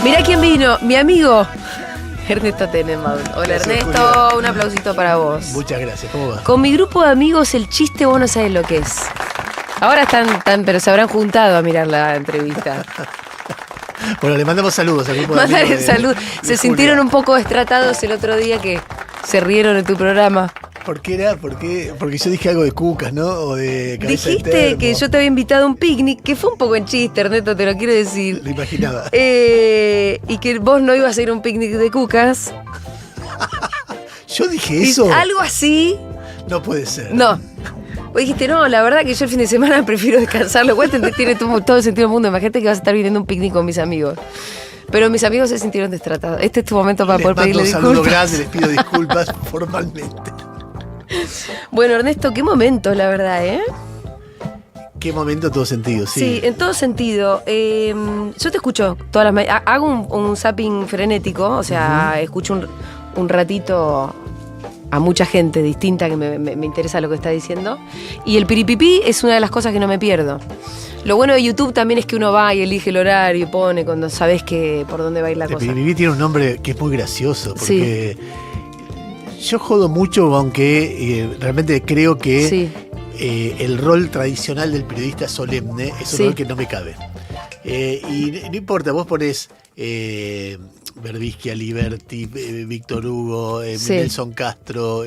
Mirá quién vino, mi amigo Ernesto Tenenbaum. Hola, Gracias, Ernesto, Julia. un aplausito para vos. Muchas gracias, ¿cómo va? Con mi grupo de amigos el chiste vos no sabés lo que es. Ahora están, pero se habrán juntado a mirar la entrevista. Bueno, le mandamos saludos al grupo de Mándale amigos salud. de Se sintieron Julia. un poco destratados el otro día que se rieron en tu programa. ¿Por qué era? Porque yo dije algo de cucas, ¿no? O de cabeza de Dijiste termo. que yo te había invitado a un picnic, que fue un poco en chiste, Ernesto, te lo quiero decir. Lo imaginaba. Y que vos no ibas a ir a un picnic de cucas. Yo dije Y eso. algo así. No puede ser. No. Vos dijiste, no, la verdad que yo el fin de semana prefiero descansar, lo cual tiene todo el sentido del mundo. Imagínate que vas a estar viniendo un picnic con mis amigos. Pero mis amigos se sintieron destratados. Este es tu momento para Les poder mando pedirle un saludo disculpas. grande, les pido disculpas formalmente. Bueno, Ernesto, qué momento, la verdad, ¿eh? Qué momento todo sentido, sí. Sí, en todo sentido. Yo te escucho todas las mañanas. Hago un zapping frenético, o sea, escucho un ratito a mucha gente distinta que me interesa lo que está diciendo. Y el piripipí es una de las cosas que no me pierdo. Lo bueno de YouTube también es que uno va y elige el horario y pone cuando sabes que por dónde va a ir la El cosa. Piripipí tiene un nombre que es muy gracioso, porque yo jodo mucho, aunque realmente creo que Sí. el rol tradicional del periodista solemne es un Sí. rol que no me cabe. Y no importa, vos ponés Berbisky, Aliberti, Víctor Hugo, Sí. Nelson Castro,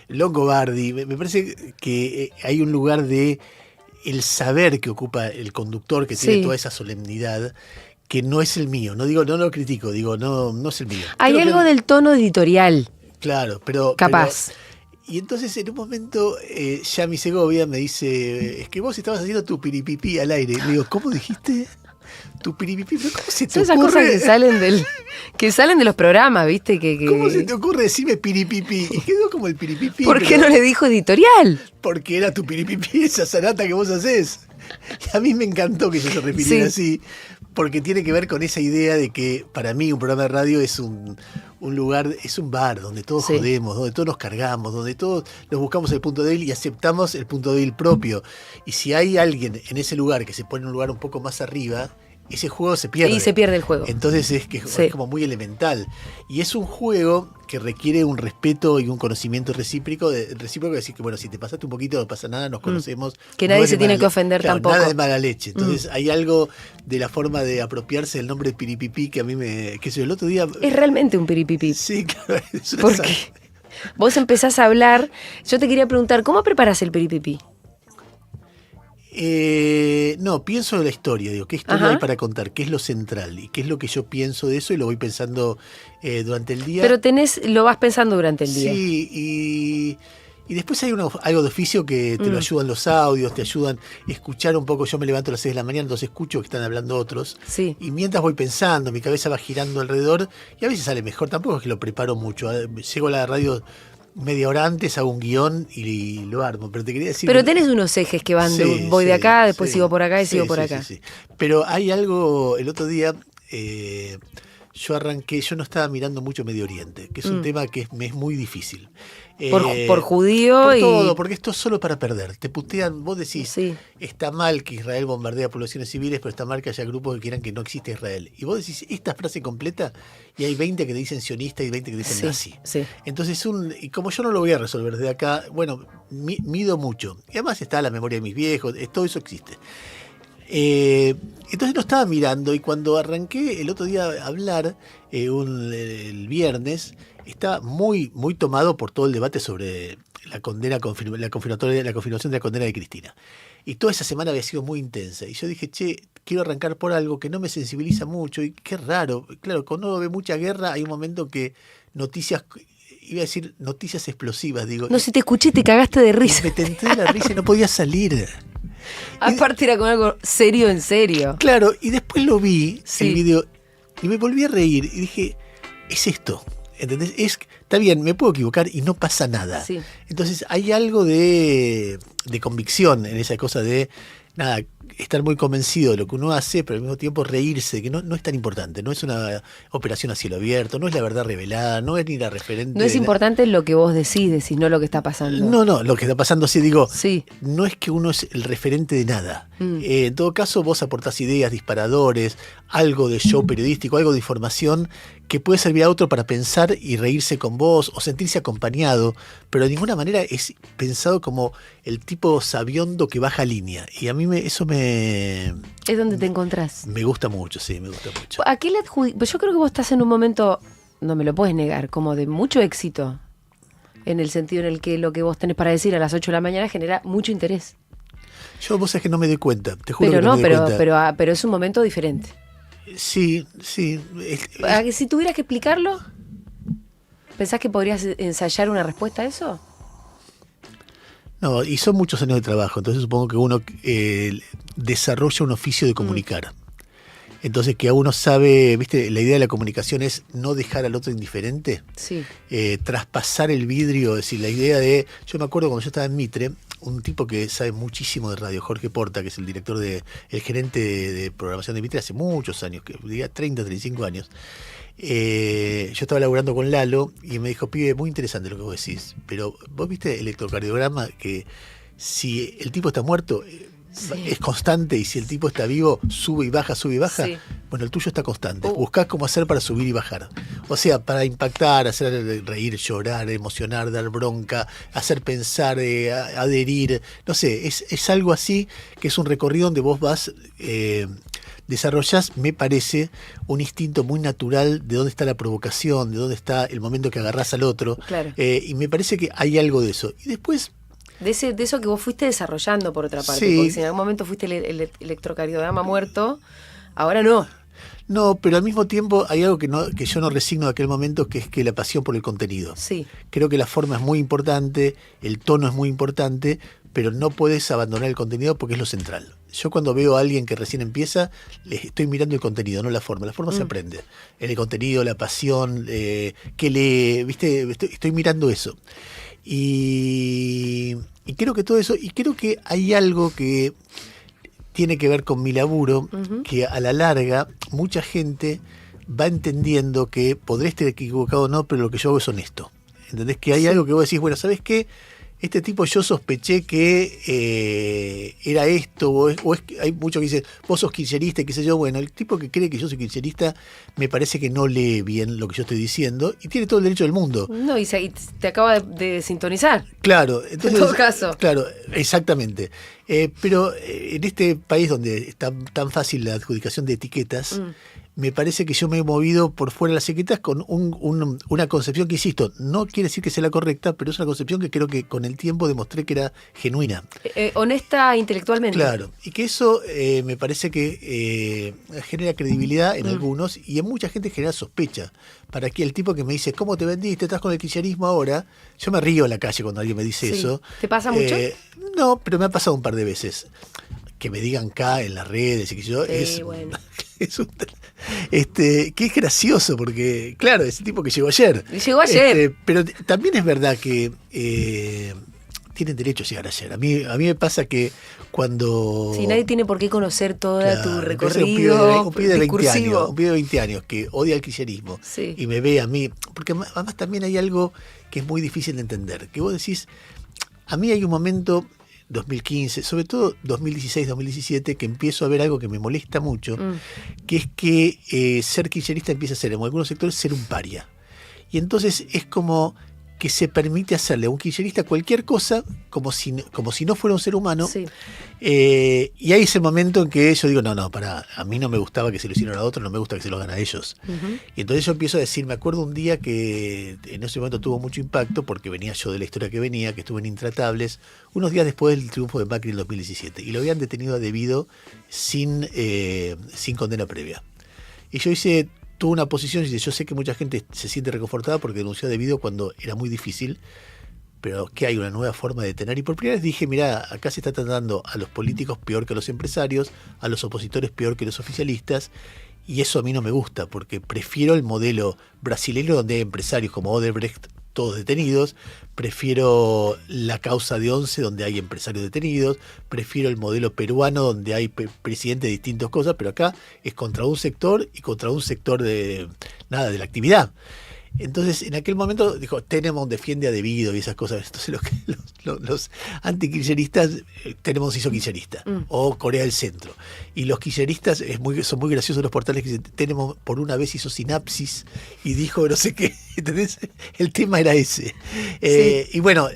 Longobardi. Me parece que hay un lugar de el saber que ocupa el conductor, que tiene Sí. toda esa solemnidad, que no es el mío. No digo, no lo critico, digo, no es el mío. Hay Creo que- algo del tono editorial, Claro, pero... capaz. Y entonces en un momento Yami Segovia me dice, es que vos estabas haciendo tu piripipí al aire. Le digo, ¿cómo dijiste? Tu piripipí, pero ¿cómo se te Son esas ocurre? cosas que salen de los programas, ¿viste? ¿Cómo se te ocurre decirme piripipí? Y quedó como el piripipí. ¿Por qué pero- no le dijo editorial? Porque era tu piripipí, esa sanata que vos hacés. Y a mí me encantó que ella se refiriera así, porque tiene que ver con esa idea de que para mí un programa de radio es un lugar, es un bar donde todos Sí. jodemos, donde todos nos cargamos, donde todos nos buscamos el punto débil y aceptamos el punto débil propio. Y si hay alguien en ese lugar que se pone en un lugar un poco más arriba, ese juego se pierde. Y se pierde el juego. Entonces es que Sí. es como muy elemental. Y es un juego que requiere un respeto y un conocimiento recíproco de decir que, bueno, si te pasaste un poquito, no pasa nada, nos conocemos. Que no nadie es se de tiene mala que ofender claro, tampoco. Nada de mala leche. Entonces hay algo de la forma de apropiarse del nombre de piripipí que a mí que el otro día... Es realmente un piripipí. Sí, claro. Es una Porque vos empezás a hablar. Yo te quería preguntar, ¿cómo preparás el piripipí? No, pienso en la historia, digo, ¿qué historia Ajá. hay para contar? ¿Qué es lo central? ¿Y qué es lo que yo pienso de eso? Y lo voy pensando durante el día. Pero lo vas pensando durante el día. Sí, y después hay algo de oficio que te lo ayudan los audios, te ayudan a escuchar un poco. Yo me levanto a las 6 de la mañana, entonces escucho que están hablando otros. Sí. Y mientras voy pensando, mi cabeza va girando alrededor y a veces sale mejor. Tampoco es que lo preparo mucho. Llego a la radio media hora antes, hago un guión y lo armo. Pero te quería decir... Pero tenés unos ejes que van, Sí, voy de sí, acá, después sí. sigo por acá y Sí, sigo por sí, acá. sí, sí. Pero hay algo, el otro día yo arranqué, yo no estaba mirando mucho Medio Oriente, que es un tema que me es muy difícil. Por judío por y... todo, porque esto es solo para perder. Te putean, vos decís, Sí. está mal que Israel bombardea poblaciones civiles, pero está mal que haya grupos que quieran que no exista Israel. Y vos decís esta frase completa y hay 20 que te dicen sionista y 20 que te dicen Sí, nazi. sí. Entonces, y como yo no lo voy a resolver desde acá, bueno, mido mucho. Y además está la memoria de mis viejos, todo eso existe. Entonces lo estaba mirando y cuando arranqué el otro día a hablar, el viernes, estaba muy, muy tomado por todo el debate sobre la condena, la confirmación de la condena de Cristina. Y toda esa semana había sido muy intensa. Y yo dije, quiero arrancar por algo que no me sensibiliza mucho. Y qué raro. Claro, cuando uno ve mucha guerra, hay un momento que noticias, iba a decir noticias explosivas, digo. No, si te escuché te cagaste de y risa. me tenté de la risa y no podía salir. Aparte era con algo serio en serio. Claro, y después lo vi, Sí. el video, y me volví a reír. Y dije, es esto. ¿Entendés? Está bien, me puedo equivocar y no pasa nada. Sí. Entonces hay algo de convicción en esa cosa de, nada, estar muy convencido de lo que uno hace, pero al mismo tiempo reírse, que no es tan importante, no es una operación a cielo abierto, no es la verdad revelada, no es ni la referente. No es importante lo que vos decides, sino lo que está pasando. No, lo que está pasando, sí, digo, sí. No es que uno es el referente de nada. En todo caso, vos aportás ideas, disparadores, algo de show periodístico, algo de información que puede servir a otro para pensar y reírse con vos o sentirse acompañado, pero de ninguna manera es pensado como el tipo sabiondo que baja línea. Y a mí eso me... Es donde te encontrás. Me gusta mucho, sí, me gusta mucho. ¿A qué le adjudicas? Yo creo que vos estás en un momento, no me lo puedes negar, como de mucho éxito, en el sentido en el que lo que vos tenés para decir a las 8 de la mañana genera mucho interés. Vos sabés que no me doy cuenta, te juro pero que no me doy cuenta. Pero es un momento diferente. Sí. Si tuvieras que explicarlo, ¿pensás que podrías ensayar una respuesta a eso? No, y son muchos años de trabajo, entonces supongo que uno desarrolla un oficio de comunicar. Entonces que uno sabe, viste, la idea de la comunicación es no dejar al otro indiferente, sí. Traspasar el vidrio, es decir, la idea de... Yo me acuerdo cuando yo estaba en Mitre, un tipo que sabe muchísimo de radio, Jorge Porta, que es el director el gerente de programación de Mitre hace muchos años, que diría 30, 35 años. Yo estaba laburando con Lalo y me dijo, pibe, muy interesante lo que vos decís, pero vos viste el electrocardiograma que si el tipo está muerto... Sí. Es constante, y si el tipo está vivo, sube y baja. Sí. Bueno, el tuyo está constante. Buscás cómo hacer para subir y bajar. O sea, para impactar, hacer reír, llorar, emocionar, dar bronca, hacer pensar, adherir. No sé, es algo así, que es un recorrido donde vos vas... desarrollás, me parece, un instinto muy natural de dónde está la provocación, de dónde está el momento que agarrás al otro. Claro. Y me parece que hay algo de eso. Y después... De eso que vos fuiste desarrollando, por otra parte. Sí. Porque si en algún momento fuiste el electrocardiograma muerto, ahora no. No, pero al mismo tiempo hay algo que yo no resigno de aquel momento, que es que la pasión por el contenido. Sí. Creo que la forma es muy importante, el tono es muy importante, pero no puedes abandonar el contenido porque es lo central. Yo cuando veo a alguien que recién empieza, le estoy mirando el contenido, no la forma. La forma se aprende. En el contenido, la pasión, que lee, ¿viste? Estoy mirando eso. Y creo que todo eso, y creo que hay algo que tiene que ver con mi laburo, que a la larga mucha gente va entendiendo que podré estar equivocado o no, pero lo que yo hago es honesto. ¿Entendés? Que hay algo que vos decís, bueno, ¿sabés qué? Este tipo yo sospeché que era esto, o es que hay muchos que dicen, vos sos kirchnerista y qué sé yo. Bueno, el tipo que cree que yo soy kirchnerista me parece que no lee bien lo que yo estoy diciendo y tiene todo el derecho del mundo. No, y te acaba de sintonizar. Claro. Entonces, en todo caso. Claro, exactamente. Pero en este país donde está tan fácil la adjudicación de etiquetas, me parece que yo me he movido por fuera de las etiquetas con una concepción que, insisto, no quiere decir que sea la correcta, pero es una concepción que creo que con el tiempo demostré que era genuina. Honesta intelectualmente. Claro, y que eso me parece que genera credibilidad en algunos y en mucha gente genera sospecha. Para que el tipo que me dice, ¿cómo te vendiste? ¿Estás con el kirchnerismo ahora? Yo me río en la calle cuando alguien me dice eso. ¿Te pasa mucho? No, pero me ha pasado un par de veces. Que me digan acá en las redes y que yo bueno. Que es gracioso porque, claro, es el tipo que llegó ayer. Llegó ayer. Pero también es verdad que tienen derecho a llegar ayer. A mí me pasa que cuando... Sí, nadie tiene por qué conocer toda tu recorrido un pibe de 20 años que odia el kirchnerismo y me ve a mí, porque además también hay algo que es muy difícil de entender, que vos decís, a mí hay un momento... 2015, sobre todo 2016, 2017, que empiezo a ver algo que me molesta mucho, que es que ser kirchnerista empieza a ser, en algunos sectores, ser un paria. Y entonces es como que se permite hacerle a un kirchnerista cualquier cosa como si no fuera un ser humano. Sí. Y hay ese momento en que yo digo, no, pará, a mí no me gustaba que se lo hicieran a otros, no me gusta que se lo hagan a ellos. Y entonces yo empiezo a decir, me acuerdo un día que en ese momento tuvo mucho impacto porque venía yo de la historia que venía, que estuve en Intratables, unos días después del triunfo de Macri en 2017, y lo habían detenido a debido sin condena previa. Y yo tuve una posición y yo sé que mucha gente se siente reconfortada porque denunció a debido cuando era muy difícil, pero que hay una nueva forma de detener. Y por primera vez dije, mirá, acá se está tratando a los políticos peor que a los empresarios, a los opositores peor que los oficialistas, y eso a mí no me gusta, porque prefiero el modelo brasileño donde hay empresarios como Odebrecht todos detenidos, prefiero la causa de Once, donde hay empresarios detenidos, prefiero el modelo peruano, donde hay presidentes de distintas cosas, pero acá es contra un sector y contra un sector de la actividad. Entonces, en aquel momento dijo, Tenenbaum defiende a Debido y esas cosas. Entonces, los antikirchneristas, Tenenbaum se hizo kirchnerista, o Corea del Centro. Y los kirchneristas, son muy graciosos los portales que dicen, Tenenbaum por una vez hizo sinapsis y dijo no sé qué. ¿Entendés? El tema era ese. Sí. Y bueno,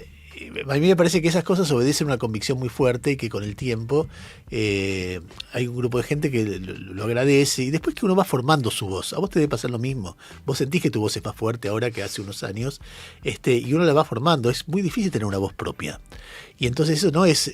a mí me parece que esas cosas obedecen a una convicción muy fuerte y que con el tiempo hay un grupo de gente que lo agradece y después que uno va formando su voz. A vos te debe pasar lo mismo. Vos sentís que tu voz es más fuerte ahora que hace unos años y uno la va formando. Es muy difícil tener una voz propia. Y entonces eso no es,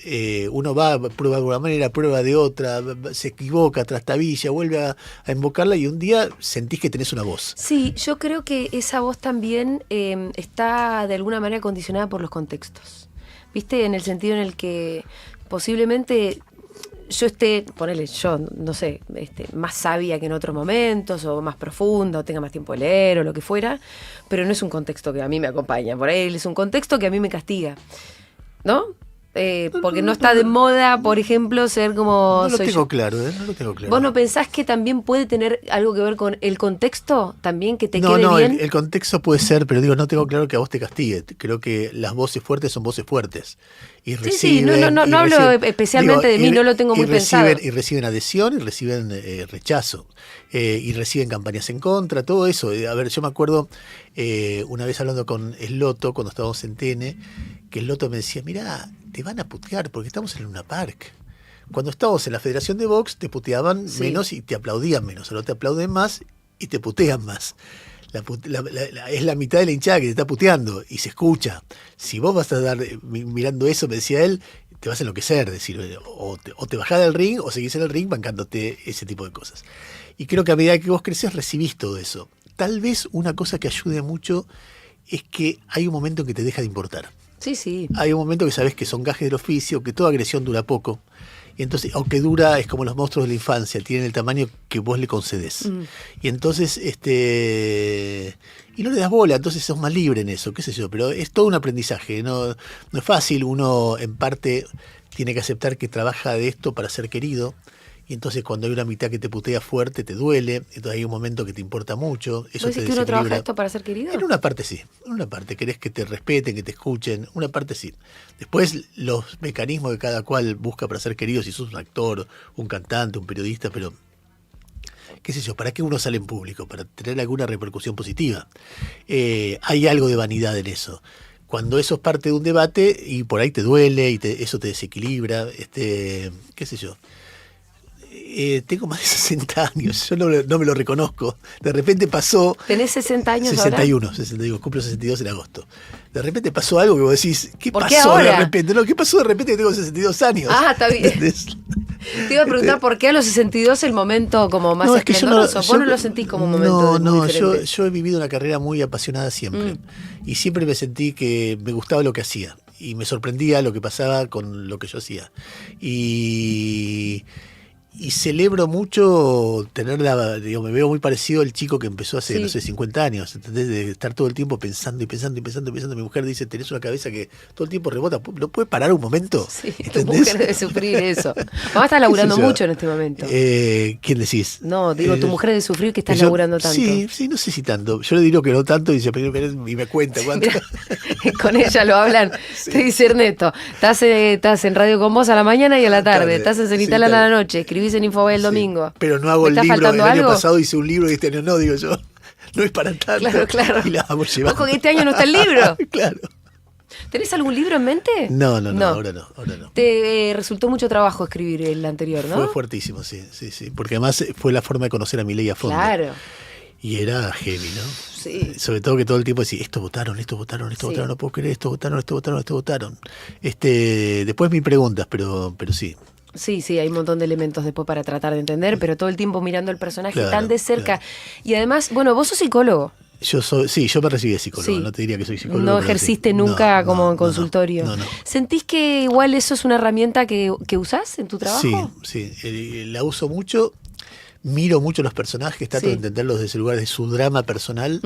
uno va, prueba de una manera, prueba de otra, se equivoca, trastabilla, vuelve a invocarla y un día sentís que tenés una voz. Sí, yo creo que esa voz también está de alguna manera condicionada por los contextos. ¿Viste? En el sentido en el que posiblemente yo esté, ponele, yo, no sé, más sabia que en otros momentos, o más profunda, o tenga más tiempo de leer, o lo que fuera, pero no es un contexto que a mí me acompaña. Por ahí es un contexto que a mí me castiga. ¿No? Porque no está de moda, por ejemplo, ser como No lo soy tengo yo. claro, no lo tengo claro. ¿Vos no pensás que también puede tener algo que ver con el contexto? También que te No, quede bien. el contexto puede ser, pero digo, no tengo claro que a vos te castigue. Creo que las voces fuertes son voces fuertes. Y reciben, no hablo especialmente de mí, no lo tengo muy pensado. Y reciben adhesión, y reciben rechazo, y reciben campañas en contra, todo eso. A ver, yo me acuerdo una vez hablando con Esloto, cuando estábamos en TN, que Esloto me decía, mirá, te van a putear porque estamos en el Luna Park. Cuando estábamos en la Federación de Box te puteaban menos y te aplaudían menos, ahora te aplauden más y te putean más. Es la mitad de la hinchada que te está puteando y se escucha. Si vos vas a estar mirando eso, me decía él, te vas a enloquecer, decir, o te bajás del ring o seguís en el ring bancándote ese tipo de cosas. Y creo que a medida que vos creces recibís todo eso. Tal vez una cosa que ayude mucho es que hay un momento en que te deja de importar. Sí, sí. Hay un momento que sabes que son gajes del oficio, que toda agresión dura poco. Y entonces, aunque dura, es como los monstruos de la infancia, tienen el tamaño que vos le concedes. Y entonces, y no le das bola, entonces sos más libre en eso, qué sé yo, pero es todo un aprendizaje, no es fácil, uno en parte tiene que aceptar que trabaja de esto para ser querido. Y entonces cuando hay una mitad que te putea fuerte, te duele. Entonces hay un momento que te importa mucho. Eso ¿Vos decís que uno trabaja esto para ser querido? En una parte sí. En una parte querés que te respeten, que te escuchen. Una parte sí. Después los mecanismos que cada cual busca para ser querido, si sos un actor, un cantante, un periodista, pero qué sé yo, ¿para qué uno sale en público? Para tener alguna repercusión positiva. Hay algo de vanidad en eso. Cuando eso es parte de un debate y por ahí te duele y eso te desequilibra, qué sé yo. Tengo más de 60 años, yo no me lo reconozco. De repente pasó... ¿Tenés 60 años 61, ahora? 61, cumplo 62 en agosto. De repente pasó algo que vos decís, ¿qué ¿Por pasó qué ahora? de repente? No, ¿qué pasó de repente que tengo 62 años? Ah, está bien. ¿Entendés? Te iba a preguntar por qué a los 62 el momento como más esplendoroso. Vos no lo sentís como un momento muy diferente. Yo he vivido una carrera muy apasionada siempre. Y siempre me sentí que me gustaba lo que hacía. Y me sorprendía lo que pasaba con lo que yo hacía. Y celebro mucho me veo muy parecido al chico que empezó hace, no sé, 50 años, ¿entendés? De estar todo el tiempo pensando y pensando y pensando y pensando. Mi mujer dice, tenés una cabeza que todo el tiempo rebota, ¿no puedes parar un momento? Sí, ¿entendés? tu mujer debe sufrir eso. Mamá está laburando mucho en este momento. ¿Quién decís? No, digo, tu mujer debe sufrir que estás laburando tanto. Sí, no sé si tanto. Yo le digo que no tanto y dice, y me cuenta cuánto. Mirá, con ella lo hablan. Sí. Te dice Ernesto, estás en Radio con Vos a la mañana y a la tarde, estás en Cenital a la noche, escribís en Infobae el domingo. Pero no hago el libro. El año pasado hice un libro y este año no, digo yo. No es para tanto. Claro. Y la vamos llevando. Ojo que este año no está el libro. Claro. ¿Tenés algún libro en mente? No, ahora no. Te resultó mucho trabajo escribir el anterior, ¿no? Fue fuertísimo, sí. Porque además fue la forma de conocer a Milei a fondo. Claro. Y era heavy, ¿no? Sí. Sobre todo que todo el tiempo decía, esto votaron, no puedo creer, esto votaron. Después me preguntas, pero sí. Sí, hay un montón de elementos después para tratar de entender, pero todo el tiempo mirando el personaje tan de cerca. Claro. Y además, bueno, vos sos psicólogo. Yo me recibí de psicólogo, no te diría que soy psicólogo. No ejerciste nunca como en consultorio. No. ¿Sentís que igual eso es una herramienta que usás en tu trabajo? Sí, la uso mucho, miro mucho los personajes, trato de entenderlos desde ese lugar de su drama personal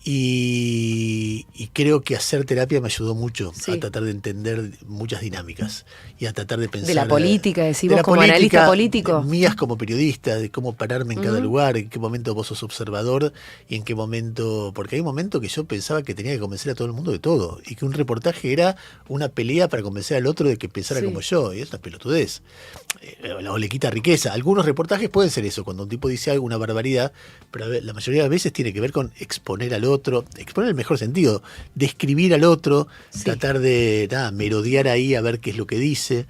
Y creo que hacer terapia me ayudó mucho Sí. a tratar de entender muchas dinámicas y a tratar de pensar... De la política, de decimos la como política, analista político. mías como periodista, de cómo pararme en cada lugar, en qué momento vos sos observador y en qué momento... Porque hay un momento que yo pensaba que tenía que convencer a todo el mundo de todo y que un reportaje era una pelea para convencer al otro de que pensara Sí. como yo, y es una pelotudez. O le quita riqueza. Algunos reportajes pueden ser eso, cuando un tipo dice algo, una barbaridad, pero a ver, la mayoría de las veces tiene que ver con exponer al otro, exponer en el mejor sentido, describir al otro, Sí. tratar de merodear ahí a ver qué es lo que dice.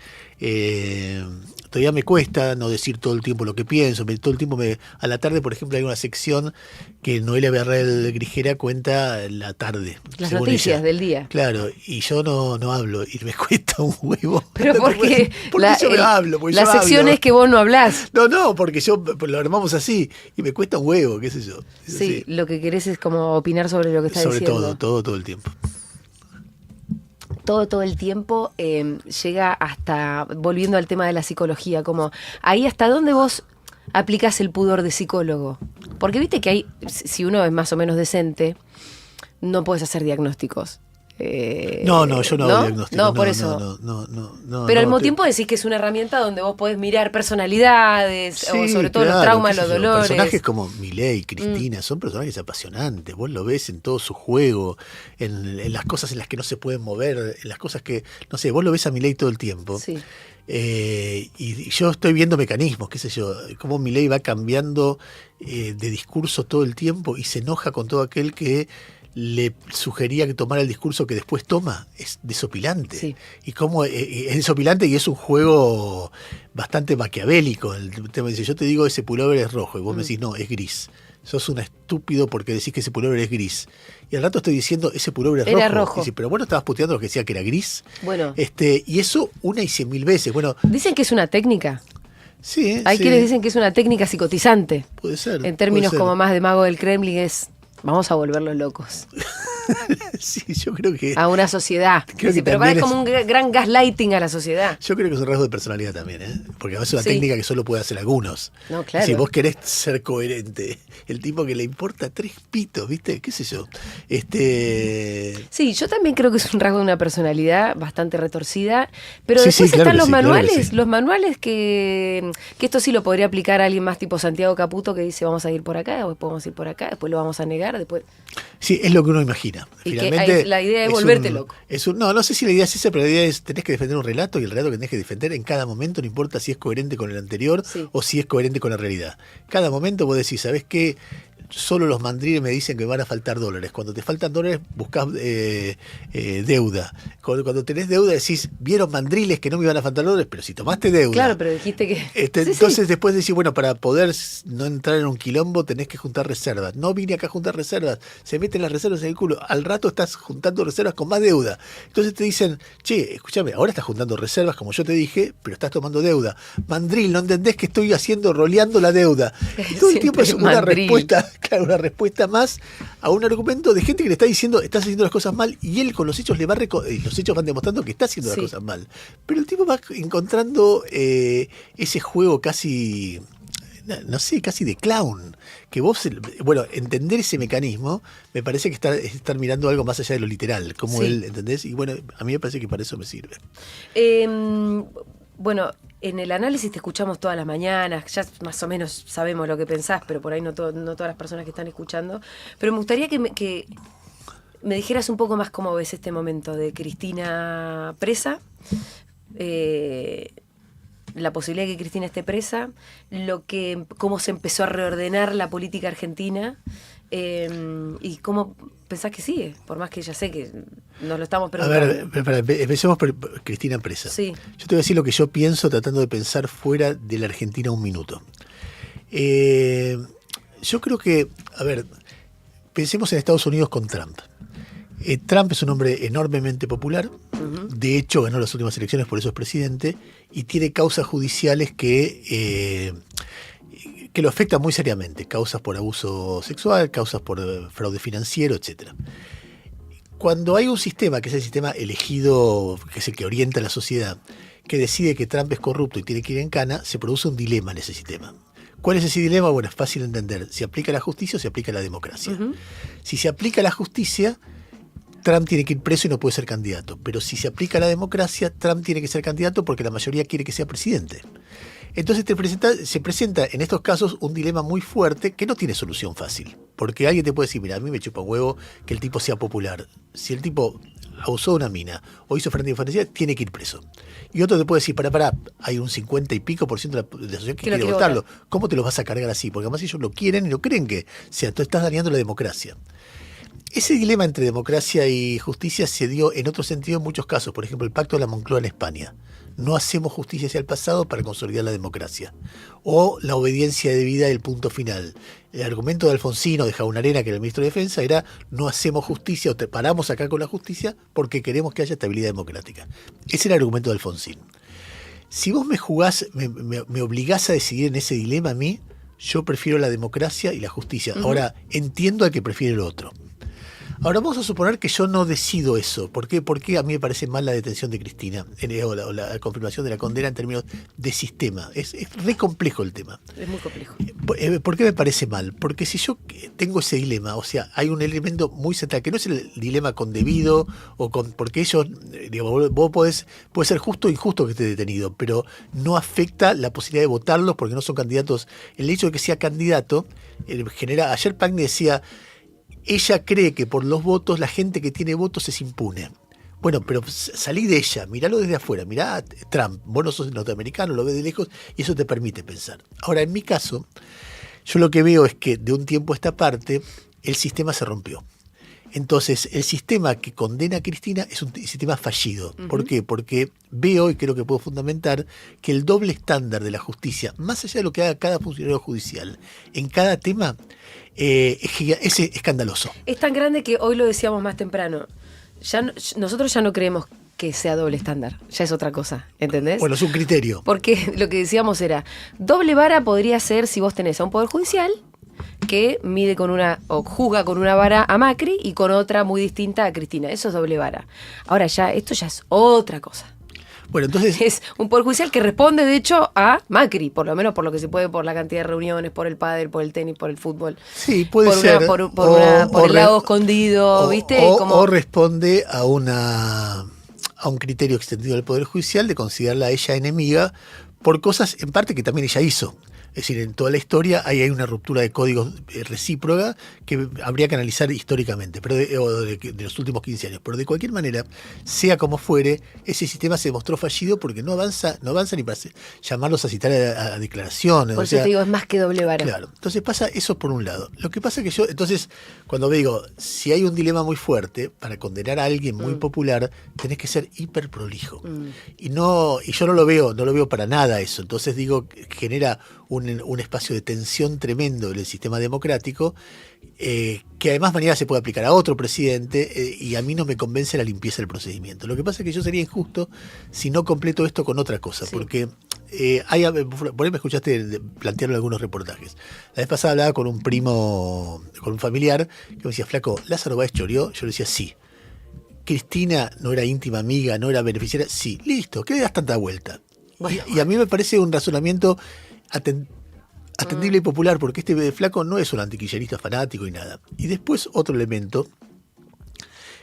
Todavía me cuesta no decir todo el tiempo lo que pienso. Todo el tiempo a la tarde, por ejemplo, hay una sección que Noelia Villarreal Grijera cuenta la tarde. Las según noticias ella. del día. Claro, y yo no hablo y me cuesta un huevo. Pero porque, yo no hablo. Porque la yo sección hablo. es que vos no hablás. No, porque yo lo armamos así y me cuesta un huevo, qué sé yo. Es Sí, así. lo que querés es como opinar sobre lo que está Sobre diciendo. todo el tiempo. Todo el tiempo llega hasta, volviendo al tema de la psicología, como ahí hasta dónde vos aplicás el pudor de psicólogo. Porque viste que hay, si uno es más o menos decente, no puedes hacer diagnósticos. No, yo no hago diagnóstico. No, por eso. No, Pero al mismo tiempo decís que es una herramienta donde vos podés mirar personalidades, o sobre todo los traumas, los dolores. Personajes como Milei, Cristina, son personajes apasionantes. Vos lo ves en todo su juego, en las cosas en las que no se pueden mover, en las cosas que, no sé, vos lo ves a Milei todo el tiempo. Sí. Y yo estoy viendo mecanismos, qué sé yo, cómo Milei va cambiando de discurso todo el tiempo y se enoja con todo aquel que le sugería que tomara el discurso que después toma. Es desopilante. Sí. Y cómo es desopilante y es un juego bastante maquiavélico. El tema dice, yo te digo ese pullover es rojo y vos me decís, no, es gris. Sos un estúpido porque decís que ese pullover es gris. Y al rato estoy diciendo, ese pullover es rojo. Era rojo. Y dice, pero bueno, estabas puteando lo que decía que era gris. Bueno. Y eso una y 100.000 veces. Bueno, Dicen que es una técnica. sí. Hay sí, quienes dicen que es una técnica psicotizante. puede ser. En términos puede ser. como más de mago del Kremlin es, vamos a volverlos locos. Sí, yo creo que... A una sociedad. Creo que Sí, pero parece también como un gran gaslighting a la sociedad. Yo creo que es un rasgo de personalidad también, ¿eh? Porque a veces es una Sí. técnica que solo puede hacer algunos. No, claro. Si vos querés ser coherente, el tipo que le importa 3 pitos, ¿viste? ¿Qué sé yo? Sí, yo también creo que es un rasgo de una personalidad bastante retorcida, pero Sí, después sí, claro están que los sí, claro que manuales, sí. los manuales que esto sí lo podría aplicar a alguien más tipo Santiago Caputo que dice vamos a ir por acá, después vamos a ir por acá, después lo vamos a negar, después... Sí, es lo que uno imagina. Y que Finalmente, la idea es volverte loco. No sé si la idea es esa, pero la idea es tenés que defender un relato y el relato que tenés que defender en cada momento, no importa si es coherente con el anterior Sí. o si es coherente con la realidad. Cada momento vos decís, ¿sabés qué? Solo los mandriles me dicen que me van a faltar dólares. Cuando te faltan dólares, buscás deuda. Cuando tenés deuda decís, vieron mandriles que no me iban a faltar dólares, pero si tomaste deuda. Claro, pero dijiste que... Sí, Entonces sí. después decís, bueno, para poder no entrar en un quilombo tenés que juntar reservas. No vine acá a juntar reservas, se meten las reservas en el culo. Al rato estás juntando reservas con más deuda. Entonces te dicen, che, escúchame, ahora estás juntando reservas como yo te dije, pero estás tomando deuda. Mandril, no entendés que estoy roleando la deuda. Y todo el tiempo es una Mandril. respuesta, claro, una respuesta más a un argumento de gente que le está diciendo, estás haciendo las cosas mal, y él con los hechos le va los hechos van demostrando que está haciendo Sí. las cosas mal. Pero el tipo va encontrando ese juego casi, no sé, casi de clown. Que vos, bueno, entender ese mecanismo me parece que es estar mirando algo más allá de lo literal, como Sí. él, ¿entendés? Y bueno, a mí me parece que para eso me sirve. Bueno, en el análisis te escuchamos todas las mañanas, ya más o menos sabemos lo que pensás, pero por ahí no todas las personas que están escuchando. Pero me gustaría que me dijeras un poco más cómo ves este momento de Cristina presa, la posibilidad de que Cristina esté presa, cómo se empezó a reordenar la política argentina y cómo pensás que sigue, por más que ya sé que nos lo estamos A preguntando. ver, empecemos por Cristina presa. Sí. Yo te voy a decir lo que yo pienso tratando de pensar fuera de la Argentina un minuto. Yo creo que, a ver, pensemos en Estados Unidos con Trump. Trump es un hombre enormemente popular, de hecho ganó las últimas elecciones, por eso es presidente, y tiene causas judiciales que lo afectan muy seriamente, causas por abuso sexual, causas por fraude financiero, etc. Cuando hay un sistema, que es el sistema elegido, que es el que orienta a la sociedad, que decide que Trump es corrupto y tiene que ir en cana, se produce un dilema en ese sistema. ¿Cuál es ese dilema? Bueno, es fácil de entender. ¿Se aplica la justicia o se aplica la democracia? Si se aplica la justicia, Trump tiene que ir preso y no puede ser candidato. Pero si se aplica la democracia, Trump tiene que ser candidato porque la mayoría quiere que sea presidente. Entonces se presenta en estos casos un dilema muy fuerte que no tiene solución fácil. Porque alguien te puede decir, mira, a mí me chupa un huevo que el tipo sea popular. Si el tipo abusó de una mina o hizo frente a infanticida, tiene que ir preso. Y otro te puede decir, pará, hay un 50 y pico % de la sociedad que quiere votarlo. ¿Cómo te los vas a cargar así? Porque además ellos lo quieren y lo creen que sea. Tú estás dañando la democracia. Ese dilema entre democracia y justicia se dio en otro sentido en muchos casos. Por ejemplo, el Pacto de la Moncloa en España. No hacemos justicia hacia el pasado para consolidar la democracia. O la obediencia debida del punto final. El argumento de Alfonsino, de Jaunarena, que era el ministro de Defensa, era no hacemos justicia o te paramos acá con la justicia porque queremos que haya estabilidad democrática. Ese era el argumento de Alfonsín. Si vos me jugás, me obligás a decidir en ese dilema a mí, yo prefiero la democracia y la justicia. Ahora, entiendo al que prefiere lo otro. Ahora vamos a suponer que yo no decido eso. ¿Por qué? Porque a mí me parece mal la detención de Cristina o la confirmación de la condena en términos de sistema. Es re complejo el tema. Es muy complejo. ¿Por qué me parece mal? Porque si yo tengo ese dilema, o sea, hay un elemento muy central, que no es el dilema con debido, o con porque ellos, digamos, vos puede ser justo o injusto que esté detenido, pero no afecta la posibilidad de votarlos porque no son candidatos. El hecho de que sea candidato genera. Ayer Pagni decía. Ella cree que por los votos, la gente que tiene votos es impune. Bueno, pero salí de ella, miralo desde afuera, mirá a Trump, vos no sos norteamericano, lo ves de lejos y eso te permite pensar. Ahora, en mi caso, yo lo que veo es que de un tiempo a esta parte, el sistema se rompió. Entonces, el sistema que condena a Cristina es un sistema fallido. ¿Por qué? Porque veo, y creo que puedo fundamentar, que el doble estándar de la justicia, más allá de lo que haga cada funcionario judicial, en cada tema, es escandaloso. Es tan grande que hoy lo decíamos más temprano. Nosotros ya no creemos que sea doble estándar, ya es otra cosa, ¿entendés? Bueno, es un criterio. Porque lo que decíamos era, doble vara podría ser si vos tenés a un poder judicial que mide o juzga con una vara a Macri y con otra muy distinta a Cristina. Eso es doble vara. Ahora esto ya es otra cosa. Bueno, entonces es un poder judicial que responde, de hecho, a Macri, por lo menos por lo que se puede, por la cantidad de reuniones, por el pádel, por el tenis, por el fútbol. Sí, puede ser. Por el lado escondido, ¿viste? O responde a un criterio extendido del Poder Judicial de considerarla a ella enemiga por cosas, en parte, que también ella hizo. Es decir, en toda la historia hay una ruptura de códigos recíproca que habría que analizar históricamente, pero de los últimos 15 años. Pero de cualquier manera, sea como fuere, ese sistema se mostró fallido porque no avanza ni para llamarlos a citar a declaraciones. Por eso te digo, es más que doble vara. Claro, entonces pasa eso por un lado. Lo que pasa es que entonces, cuando digo, si hay un dilema muy fuerte, para condenar a alguien muy popular, tenés que ser hiper prolijo. Y yo no lo veo para nada eso. Entonces digo, genera un espacio de tensión tremendo en el sistema democrático, que además mañana se puede aplicar a otro presidente, y a mí no me convence la limpieza del procedimiento. Lo que pasa es que yo sería injusto si no completo esto con otra cosa, porque por ahí me escuchaste plantear algunos reportajes. La vez pasada hablaba con un primo, con un familiar, que me decía, flaco, ¿Lázaro Báez choreó? Yo le decía, sí. ¿Cristina no era íntima amiga, no era beneficiaria? Sí, listo, ¿qué le das tanta vuelta? Bueno. Y a mí me parece un razonamiento atendible y popular, porque este flaco no es un antiquillerista fanático y nada. Y después otro elemento,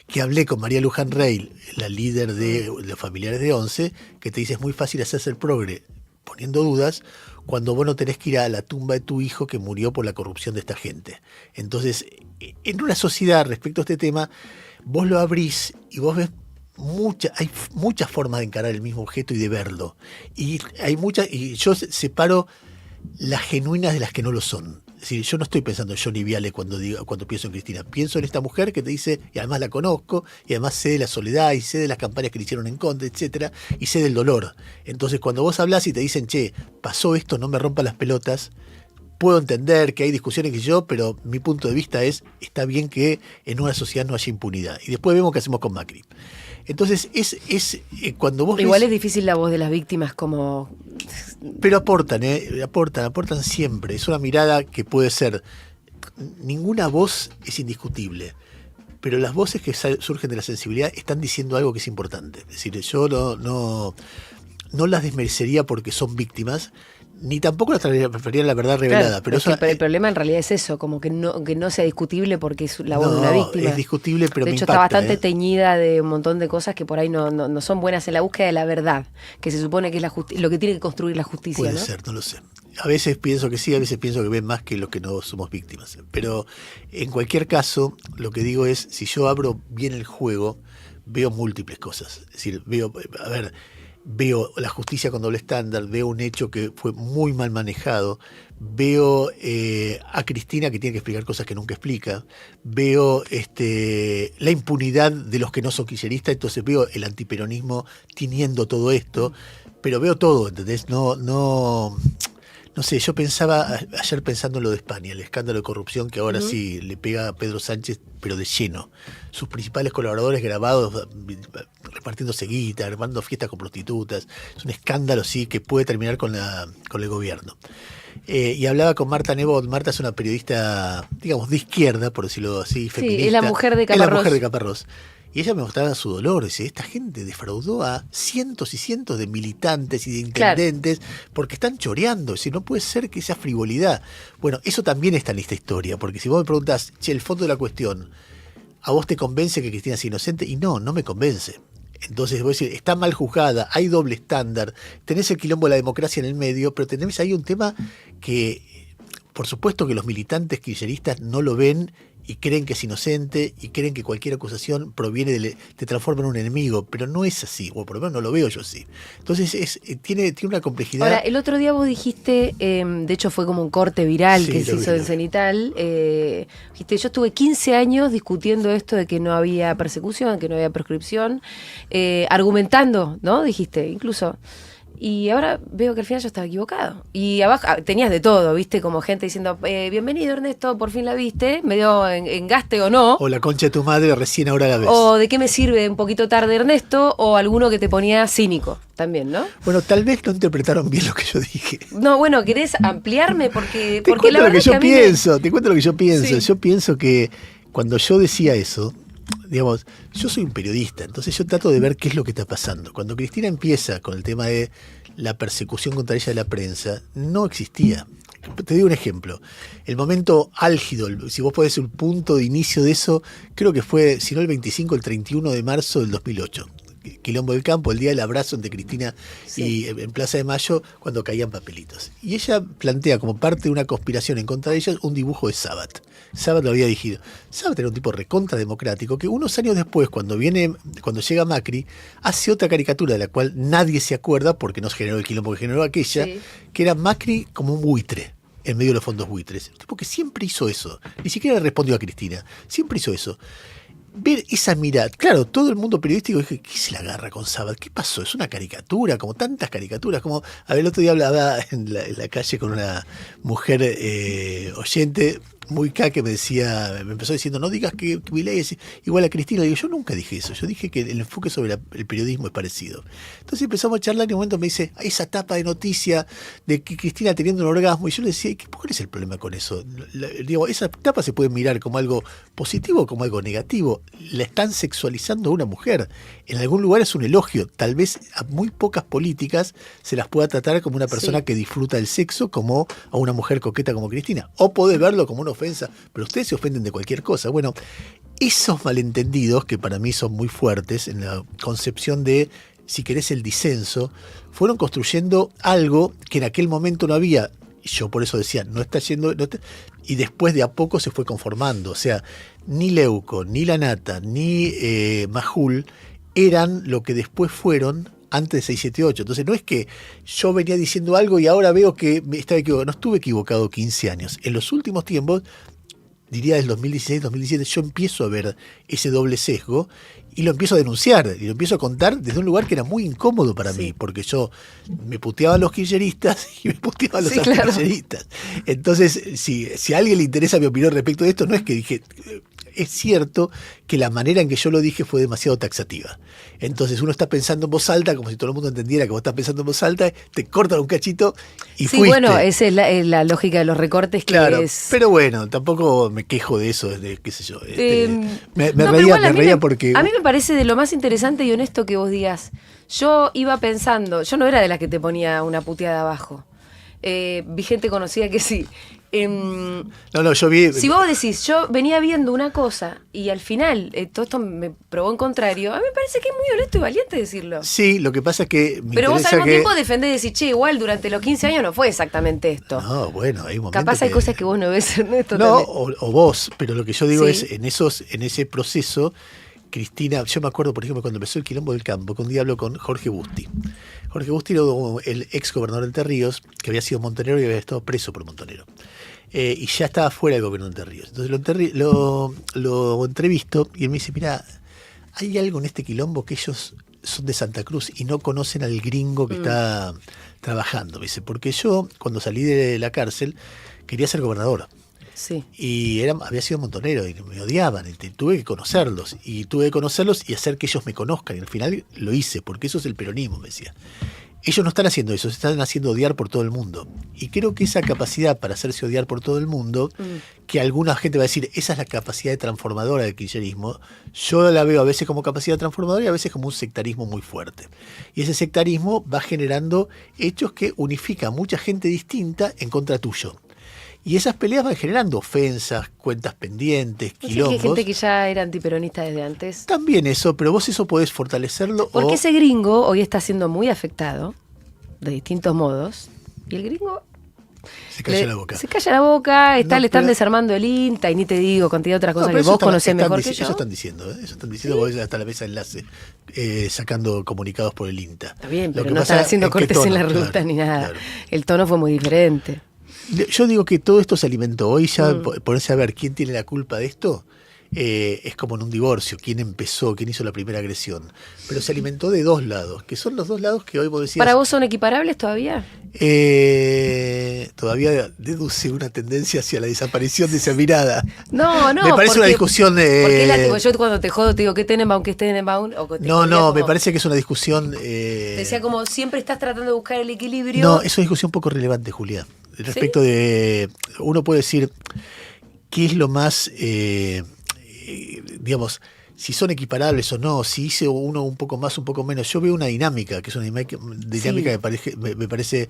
que hablé con María Luján Rey, la líder de los familiares de ONCE, que te dice es muy fácil hacerse el progre poniendo dudas cuando vos no tenés que ir a la tumba de tu hijo que murió por la corrupción de esta gente. Entonces, en una sociedad respecto a este tema, vos lo abrís y vos ves hay muchas formas de encarar el mismo objeto y de verlo. Y yo separo las genuinas de las que no lo son. Es decir, yo no estoy pensando en Johnny Viale cuando pienso en Cristina. Pienso en esta mujer que te dice, y además la conozco, y además sé de la soledad, y sé de las campañas que le hicieron en contra, etcétera, y sé del dolor. Entonces, cuando vos hablás y te dicen, che, pasó esto, no me rompa las pelotas, puedo entender que hay discusiones pero mi punto de vista está bien que en una sociedad no haya impunidad. Y después vemos qué hacemos con Macri. Entonces, cuando vos igual es difícil la voz de las víctimas como... Pero aportan siempre. Es una mirada que puede ser... Ninguna voz es indiscutible, pero las voces que surgen de la sensibilidad están diciendo algo que es importante. Es decir, yo no las desmerecería porque son víctimas, ni tampoco la transferían la verdad revelada. Claro, pero es eso, que el problema en realidad es eso, como que no sea discutible porque es la voz de no, una víctima. es discutible, pero de me hecho, impacta, está bastante teñida de un montón de cosas que por ahí no son buenas en la búsqueda de la verdad, que se supone que es lo que tiene que construir la justicia. Puede ¿no? ser, no lo sé. A veces pienso que sí, a veces pienso que ven más que los que no somos víctimas. Pero en cualquier caso, lo que digo es, si yo abro bien el juego, veo múltiples cosas. Es decir, veo la justicia con doble estándar, veo un hecho que fue muy mal manejado, veo a Cristina que tiene que explicar cosas que nunca explica, veo la impunidad de los que no son kirchneristas, entonces veo el antiperonismo tiñendo todo esto, pero veo todo, ¿entendés? No sé, yo pensaba, ayer pensando en lo de España, el escándalo de corrupción que ahora sí le pega a Pedro Sánchez, pero de lleno. Sus principales colaboradores grabados repartiéndose guita, armando fiestas con prostitutas. Es un escándalo, sí, que puede terminar con el gobierno. Y hablaba con Marta Nebot. Marta es una periodista, digamos, de izquierda, por decirlo así, feminista. Sí, es la mujer de Caparrós. Es la mujer de Caparrós. Y ella me mostraba su dolor. Dice, esta gente defraudó a cientos y cientos de militantes y de intendentes porque están choreando. Dice, no puede ser que esa frivolidad. Bueno, eso también está en esta historia. Porque si vos me preguntás, el fondo de la cuestión, ¿a vos te convence que Cristina es inocente? Y no me convence. Entonces vos decís, está mal juzgada, hay doble estándar, tenés el quilombo de la democracia en el medio, pero tenés ahí un tema que, por supuesto que los militantes kirchneristas no lo ven y creen que es inocente y creen que cualquier acusación proviene te transforma en un enemigo, pero no es así, o por lo menos no lo veo yo así. Entonces tiene una complejidad. Ahora, el otro día vos dijiste, de hecho fue como un corte viral que se hizo en Cenital, dijiste, yo estuve 15 años discutiendo esto de que no había persecución, que no había prescripción, argumentando, ¿no? Dijiste, incluso. Y ahora veo que al final yo estaba equivocado. Y abajo tenías de todo, ¿viste? Como gente diciendo, bienvenido Ernesto, por fin la viste, medio engaste o no. O la concha de tu madre, recién ahora la ves. O de qué me sirve un poquito tarde Ernesto, o alguno que te ponía cínico también, ¿no? Bueno, tal vez no interpretaron bien lo que yo dije. No, bueno, ¿querés ampliarme? Porque Te cuento lo que yo pienso, te cuento lo que yo pienso. Yo pienso que cuando yo decía eso, digamos, yo soy un periodista, entonces yo trato de ver qué es lo que está pasando. Cuando Cristina empieza con el tema de la persecución contra ella de la prensa, no existía. Te doy un ejemplo. El momento álgido, si vos podés un punto de inicio de eso, creo que fue, si no el 25, el 31 de marzo del 2008. Quilombo del Campo, el día del abrazo entre Cristina y en Plaza de Mayo, cuando caían papelitos. Y ella plantea como parte de una conspiración en contra de ellos un dibujo de Sabat. Sabat lo había dirigido. Sabat era un tipo recontra democrático que unos años después, cuando llega Macri, hace otra caricatura de la cual nadie se acuerda porque no se generó el quilombo que generó aquella, que era Macri como un buitre en medio de los fondos buitres. Un tipo que siempre hizo eso. Ni siquiera le respondió a Cristina. Siempre hizo eso. Ver esa mirada, claro, todo el mundo periodístico dije, ¿qué se la agarra con Sabat? ¿Qué pasó? Es una caricatura, como tantas caricaturas, como, a ver, el otro día hablaba en la calle con una mujer oyente muy que me empezó diciendo, no digas que Milei es igual a Cristina. Le digo, yo nunca dije eso, yo dije que el enfoque sobre el periodismo es parecido. Entonces empezamos a charlar y en un momento me dice, esa tapa de noticia de que Cristina teniendo un orgasmo, y yo le decía, ¿cuál es el problema con eso? Digo, esa tapa se puede mirar como algo positivo o como algo negativo. La están sexualizando a una mujer. En algún lugar es un elogio, tal vez a muy pocas políticas se las pueda tratar como una persona que disfruta del sexo, como a una mujer coqueta como Cristina, o puede verlo como una ofensa, pero ustedes se ofenden de cualquier cosa. Bueno, esos malentendidos que para mí son muy fuertes en la concepción de, si querés, el disenso, fueron construyendo algo que en aquel momento no había. Yo por eso decía, y después de a poco se fue conformando. O sea, ni Leuco, ni La Nata, ni Majul eran lo que después fueron antes de 678. Entonces no es que yo venía diciendo algo y ahora veo que me estaba equivocado. No estuve equivocado 15 años. En los últimos tiempos, diría del 2016, 2017, yo empiezo a ver ese doble sesgo y lo empiezo a denunciar y lo empiezo a contar desde un lugar que era muy incómodo para mí, porque yo me puteaba a los kirchneristas y me puteaba a los antikirchneristas. Entonces, si a alguien le interesa mi opinión respecto de esto, no es que dije, es cierto que la manera en que yo lo dije fue demasiado taxativa. Entonces uno está pensando en voz alta, como si todo el mundo entendiera que vos estás pensando en voz alta, te cortan un cachito y fuiste. Sí, bueno, esa es la lógica de los recortes, que claro, es... pero bueno, tampoco me quejo de eso, qué sé yo. Me reía porque... A mí me parece de lo más interesante y honesto que vos digas, yo iba pensando, yo no era de las que te ponía una puteada abajo. vi gente conocida que sí. No, yo vi... Si vos decís, yo venía viendo una cosa y al final todo esto me probó en contrario, a mí me parece que es muy honesto y valiente decirlo. Sí, lo que pasa es que me Pero vos interesa al mismo que... tiempo defendés y decís, che, igual durante los 15 años no fue exactamente esto. No, bueno, hay momentos Capaz hay cosas que vos no ves, Ernesto. No, también. o vos, pero lo que yo digo Sí. es, en ese proceso, Cristina, yo me acuerdo, por ejemplo, cuando empezó el Quilombo del Campo, que un día hablo con Jorge Busti. Jorge Busti era el ex gobernador de Entre Ríos, que había sido montonero y había estado preso por montonero. Y ya estaba fuera del gobierno de Entre Ríos. Entonces lo entrevisto y él me dice, mira, hay algo en este quilombo que ellos son de Santa Cruz y no conocen al gringo que está trabajando. Me dice, porque yo, cuando salí de la cárcel, quería ser gobernador. Sí. Y había sido montonero y me odiaban. Y tuve que conocerlos. Y tuve que conocerlos y hacer que ellos me conozcan. Y al final lo hice, porque eso es el peronismo, me decía. Ellos no están haciendo eso, se están haciendo odiar por todo el mundo. Y creo que esa capacidad para hacerse odiar por todo el mundo, que alguna gente va a decir, esa es la capacidad transformadora del kirchnerismo, yo la veo a veces como capacidad transformadora y a veces como un sectarismo muy fuerte. Y ese sectarismo va generando hechos que unifican a mucha gente distinta en contra tuyo. Y esas peleas van generando ofensas, cuentas pendientes, ¿No quilombos. sé que hay gente que ya era antiperonista desde antes? También eso, pero vos eso podés fortalecerlo. Porque ese gringo hoy está siendo muy afectado de distintos modos. Y el gringo se calla la boca. Se calla la boca, le están pero... desarmando el INTA y ni te digo cantidad de otras cosas que vos conocés mejor que yo. Eso están diciendo, eso están diciendo, ¿sí? Vos hasta la mesa enlace, sacando comunicados por el INTA. Está bien, pero no están haciendo cortes en la ruta ni nada. Claro. El tono fue muy diferente. Yo digo que todo esto se alimentó. Hoy ya ponerse a ver quién tiene la culpa de esto es como en un divorcio. ¿Quién empezó? ¿Quién hizo la primera agresión? Pero se alimentó de dos lados, que son los dos lados que hoy vos decías. ¿Para vos son equiparables todavía? Todavía deduce una tendencia hacia la desaparición de esa mirada. No, me parece una discusión porque yo cuando te jodo te digo que Tenenbaum, que es Tenenbaum. No, me parece que es una discusión. Decía como siempre estás tratando de buscar el equilibrio. No, es una discusión poco relevante, Julia. Respecto de. Uno puede decir qué es lo más. Digamos, si son equiparables o no, si hice uno un poco más, un poco menos. Yo veo una dinámica, que es una dinámica que me parece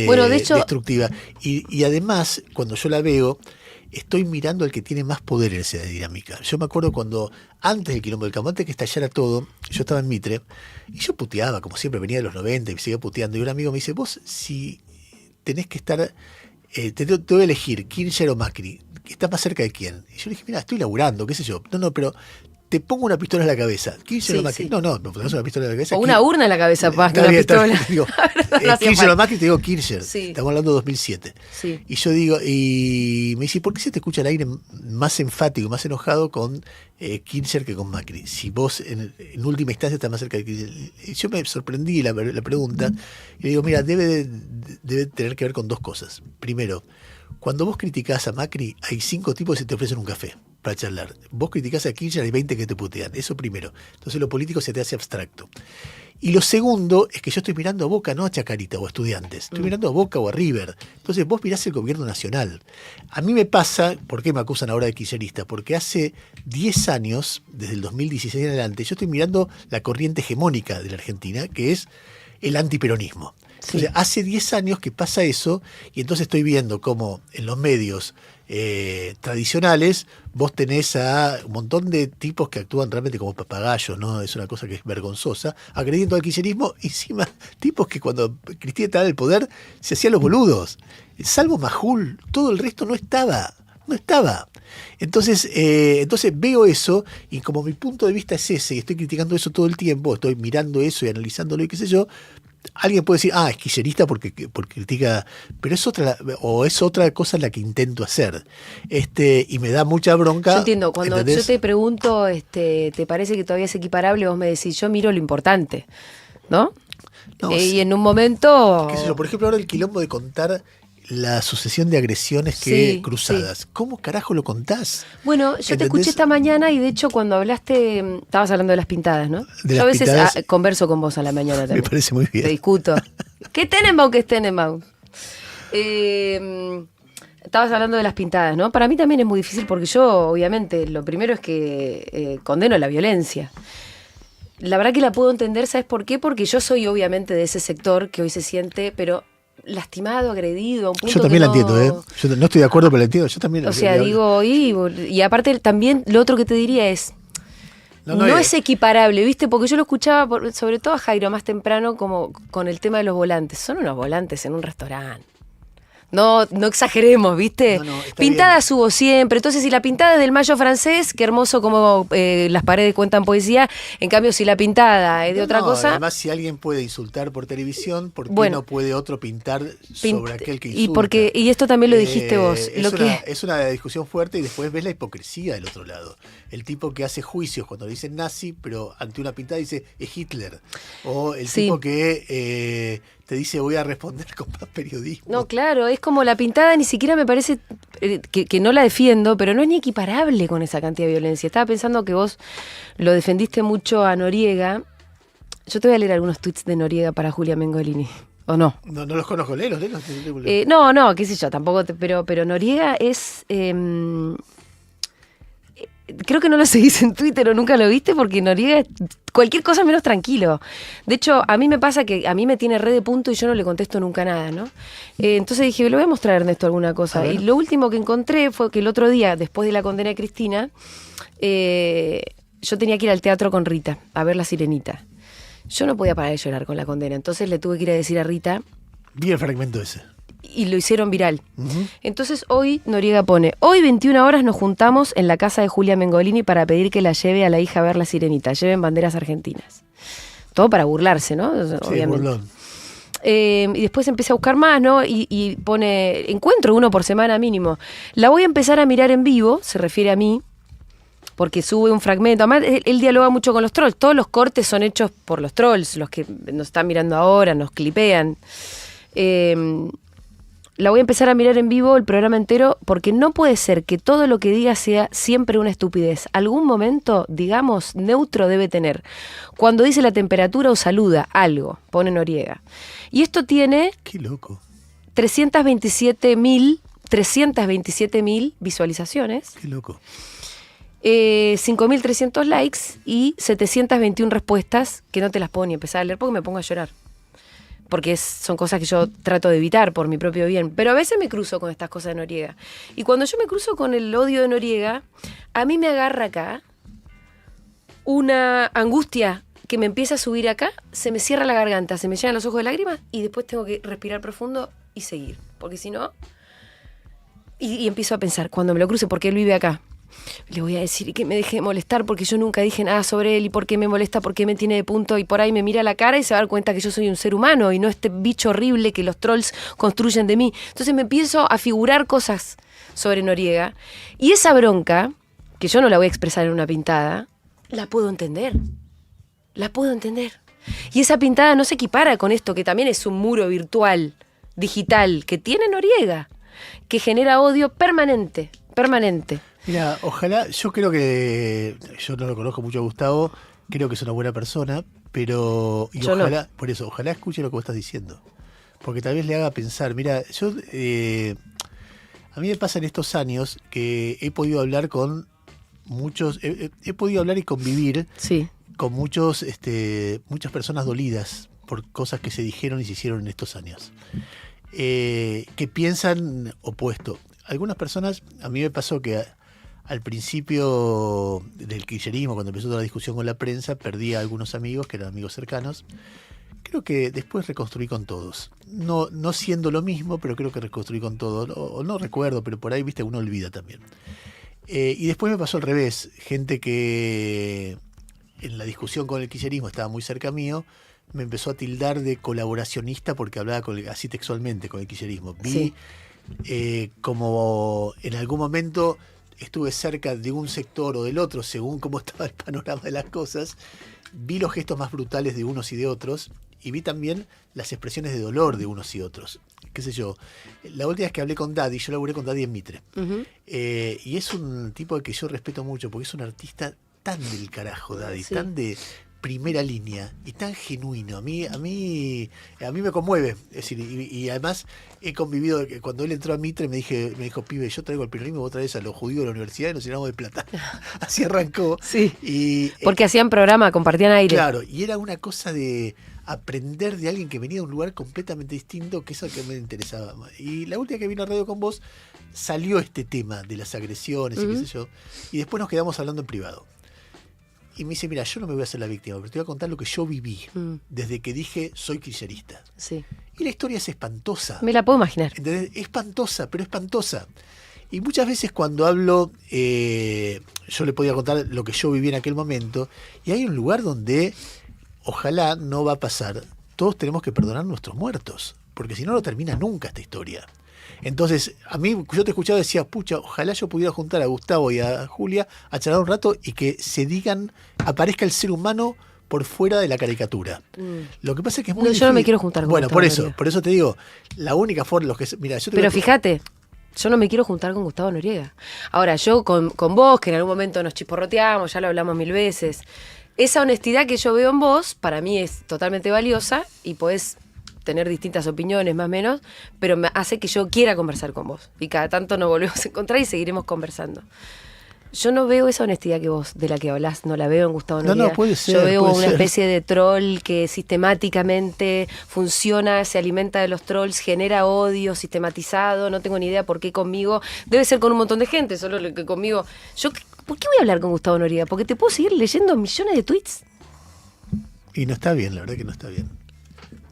bueno, de hecho, destructiva. Y además, cuando yo la veo, estoy mirando al que tiene más poder en esa dinámica. Yo me acuerdo cuando, antes del Quilombo del Campo, antes que estallara todo, yo estaba en Mitre, y yo puteaba, como siempre, venía de los 90 y seguía puteando. Y un amigo me dice, vos, si tenés que estar, te voy a elegir, Kirchner o Macri, ¿estás más cerca de quién? Y yo le dije, mira, estoy laburando, qué sé yo. No, pero te pongo una pistola en la cabeza. Kirchner o Macri. Sí. No, me pones una pistola en la cabeza. O una urna en la cabeza, más que una pistola. Kirchner o Macri, te digo Kirchner. Sí. Estamos hablando de 2007. Sí. Y yo digo, y me dice, ¿por qué se te escucha el aire más enfático, más enojado con Kirchner que con Macri? Si vos en última instancia estás más cerca de Kirchner. Y yo me sorprendí la pregunta y le digo, mira, debe tener que ver con dos cosas. Primero, cuando vos criticás a Macri, hay 5 tipos que te ofrecen un café para charlar. Vos criticás a Kirchner, hay 20 que te putean. Eso primero. Entonces lo político se te hace abstracto. Y lo segundo es que yo estoy mirando a Boca, no a Chacarita o a Estudiantes. Estoy mirando a Boca o a River. Entonces vos mirás el gobierno nacional. A mí me pasa, ¿por qué me acusan ahora de kirchnerista? Porque hace 10 años, desde el 2016 en adelante, yo estoy mirando la corriente hegemónica de la Argentina, que es el antiperonismo. Entonces, hace 10 años que pasa eso, y entonces estoy viendo cómo en los medios tradicionales vos tenés a un montón de tipos que actúan realmente como papagayos, ¿no? Es una cosa que es vergonzosa, agrediendo al kirchnerismo, encima tipos que cuando Cristina estaba en el poder se hacían los boludos. Salvo Majul, todo el resto no estaba. Entonces veo eso, y como mi punto de vista es ese, y estoy criticando eso todo el tiempo, estoy mirando eso y analizándolo y qué sé yo, alguien puede decir, es kirchnerista porque critica, pero es otra cosa la que intento hacer. Y me da mucha bronca. Yo entiendo, cuando ¿entendés? Yo te pregunto, ¿te parece que todavía es equiparable? Vos me decís, yo miro lo importante, ¿no? Y en un momento... ¿Qué sé yo? Por ejemplo, ahora el quilombo de contar la sucesión de agresiones cruzadas. Sí. ¿Cómo carajo lo contás? Bueno, yo ¿entendés? Te escuché esta mañana y de hecho cuando hablaste, estabas hablando de las pintadas, ¿no? Yo a veces converso con vos a la mañana también. Me parece muy bien. Te discuto. ¿Qué Tenenbaum que es Tenenbaum? Estabas hablando de las pintadas, ¿no? Para mí también es muy difícil porque yo, obviamente, lo primero es que condeno la violencia. La verdad que la puedo entender, ¿sabes por qué? Porque yo soy obviamente de ese sector que hoy se siente, pero lastimado, agredido, a un punto Yo también que la entiendo, ¿eh? Yo no estoy de acuerdo, pero la entiendo. Yo también. O sea, digo, y aparte también lo otro que te diría es, no es equiparable, ¿viste? Porque yo lo escuchaba, sobre todo a Jairo más temprano, como con el tema de los volantes. Son unos volantes en un restaurante. No exageremos, ¿viste? Pintadas hubo siempre. Entonces, si la pintada es del Mayo francés, qué hermoso como las paredes cuentan poesía. En cambio, si la pintada es de otra cosa... Además, si alguien puede insultar por televisión, ¿por qué no puede otro pintar sobre aquel que insulta? Y esto también lo dijiste vos. Es una discusión fuerte y después ves la hipocresía del otro lado. El tipo que hace juicios cuando le dicen nazi, pero ante una pintada dice es Hitler. O el tipo que... te dice voy a responder con más periodismo. No, claro, es como la pintada, ni siquiera me parece que no la defiendo, pero no es ni equiparable con esa cantidad de violencia. Estaba pensando que vos lo defendiste mucho a Noriega. Yo te voy a leer algunos tweets de Noriega para Julia Mengolini. ¿O no? No los conozco, léelos. No, qué sé yo, tampoco, pero Noriega es... creo que no lo seguís en Twitter o nunca lo viste porque Noriega es cualquier cosa menos tranquilo. De hecho, a mí me pasa que a mí me tiene re de punto y yo no le contesto nunca nada, ¿no? Entonces dije, le voy a mostrar a Ernesto alguna cosa. Y lo último que encontré fue que el otro día, después de la condena de Cristina, yo tenía que ir al teatro con Rita a ver La Sirenita. Yo no podía parar de llorar con la condena, entonces le tuve que ir a decir a Rita... Vi el fragmento ese. Y lo hicieron viral. Entonces hoy Noriega pone, hoy 21 horas nos juntamos en la casa de Julia Mengolini para pedir que la lleve a la hija a ver La Sirenita, lleven banderas argentinas. Todo para burlarse, ¿no? Obviamente. Burlón. Y después empecé a buscar más, ¿no? Y pone, encuentro uno por semana mínimo. La voy a empezar a mirar en vivo, se refiere a mí, porque sube un fragmento. Además, él dialoga mucho con los trolls. Todos los cortes son hechos por los trolls, los que nos están mirando ahora, nos clipean. La voy a empezar a mirar en vivo el programa entero porque no puede ser que todo lo que diga sea siempre una estupidez. Algún momento, digamos, neutro debe tener. Cuando dice la temperatura o saluda, algo, pone Noriega. Y esto tiene... ¡Qué loco! 327.000 visualizaciones. ¡Qué loco! 5.300 likes y 721 respuestas que no te las puedo ni empezar a leer porque me pongo a llorar. Porque son cosas que yo trato de evitar por mi propio bien. Pero a veces me cruzo con estas cosas de Noriega. Y cuando yo me cruzo con el odio de Noriega, a mí me agarra acá una angustia que me empieza a subir acá, se me cierra la garganta, se me llenan los ojos de lágrimas y después tengo que respirar profundo y seguir. Porque si no... Y empiezo a pensar, cuando me lo cruce, porque él vive acá, le voy a decir que me deje de molestar porque yo nunca dije nada sobre él y por qué me molesta, por qué me tiene de punto y por ahí me mira a la cara y se va a dar cuenta que yo soy un ser humano y no este bicho horrible que los trolls construyen de mí. Entonces me empiezo a figurar cosas sobre Noriega y esa bronca, que yo no la voy a expresar en una pintada, la puedo entender. La puedo entender. Y esa pintada no se equipara con esto, que también es un muro virtual, digital, que tiene Noriega, que genera odio permanente. Mira, ojalá, yo creo que, yo no lo conozco mucho a Gustavo, creo que es una buena persona, pero y ojalá, no. Por eso, ojalá escuche lo que vos estás diciendo, porque tal vez le haga pensar. Mira, yo a mí me pasa en estos años que he podido hablar con muchos, he podido hablar y convivir con muchas personas dolidas por cosas que se dijeron y se hicieron en estos años, que piensan opuesto. Algunas personas, a mí me pasó que al principio del kirchnerismo, cuando empezó toda la discusión con la prensa, perdí a algunos amigos que eran amigos cercanos. Creo que después reconstruí con todos. No siendo lo mismo, pero creo que reconstruí con todos. O no recuerdo, pero por ahí, viste, uno olvida también. Y después me pasó al revés. Gente que en la discusión con el kirchnerismo estaba muy cerca mío, me empezó a tildar de colaboracionista porque hablaba así textualmente con el kirchnerismo. Vi como en algún momento estuve cerca de un sector o del otro, según cómo estaba el panorama de las cosas, vi los gestos más brutales de unos y de otros, y vi también las expresiones de dolor de unos y otros. Qué sé yo, la última vez que hablé con Daddy, yo laburé con Daddy en Mitre, y es un tipo que yo respeto mucho, porque es un artista tan del carajo, Daddy, tan de primera línea y tan genuino. A mí me conmueve. Es decir, y además he convivido, cuando él entró a Mitre me dijo, pibe, yo traigo el peronismo, vos traes a los judíos de la universidad y nos llenamos de plata. Así arrancó. Sí. Y, porque hacían programa, compartían aire. Claro, y era una cosa de aprender de alguien que venía de un lugar completamente distinto, que eso que me interesaba. Y la última que vino a Radio con vos, salió este tema de las agresiones y qué sé yo, y después nos quedamos hablando en privado. Y me dice, mira, yo no me voy a hacer la víctima, pero te voy a contar lo que yo viví desde que dije soy kirchnerista. Sí. Y la historia es espantosa. Me la puedo imaginar. ¿Entendés? Espantosa, pero espantosa. Y muchas veces cuando hablo, yo le podía contar lo que yo viví en aquel momento, y hay un lugar donde ojalá no va a pasar. Todos tenemos que perdonar a nuestros muertos, porque si no, no termina nunca esta historia. Entonces, a mí, yo te escuchaba y decía, pucha, ojalá yo pudiera juntar a Gustavo y a Julia a charlar un rato y que se digan, aparezca el ser humano por fuera de la caricatura. Lo que pasa es que es muy difícil. Yo no me quiero juntar con Bueno, Gustavo por eso te digo, la única forma, mira, yo te Pero fíjate, yo no me quiero juntar con Gustavo Noriega. Ahora, yo con vos, que en algún momento nos chisporroteamos, ya lo hablamos 1000 veces, esa honestidad que yo veo en vos, para mí es totalmente valiosa y podés tener distintas opiniones, más o menos, pero me hace que yo quiera conversar con vos. Y cada tanto nos volvemos a encontrar y seguiremos conversando. Yo no veo esa honestidad que vos, de la que hablás, no la veo en Gustavo Noriega. No, puede ser. Yo veo puede una ser. especie de troll que sistemáticamente funciona, se alimenta de los trolls, genera odio sistematizado, no tengo ni idea por qué conmigo. Debe ser con un montón de gente, solo lo que conmigo. ¿Por qué voy a hablar con Gustavo Noriega? Porque te puedo seguir leyendo millones de tweets. Y no está bien, la verdad que no está bien.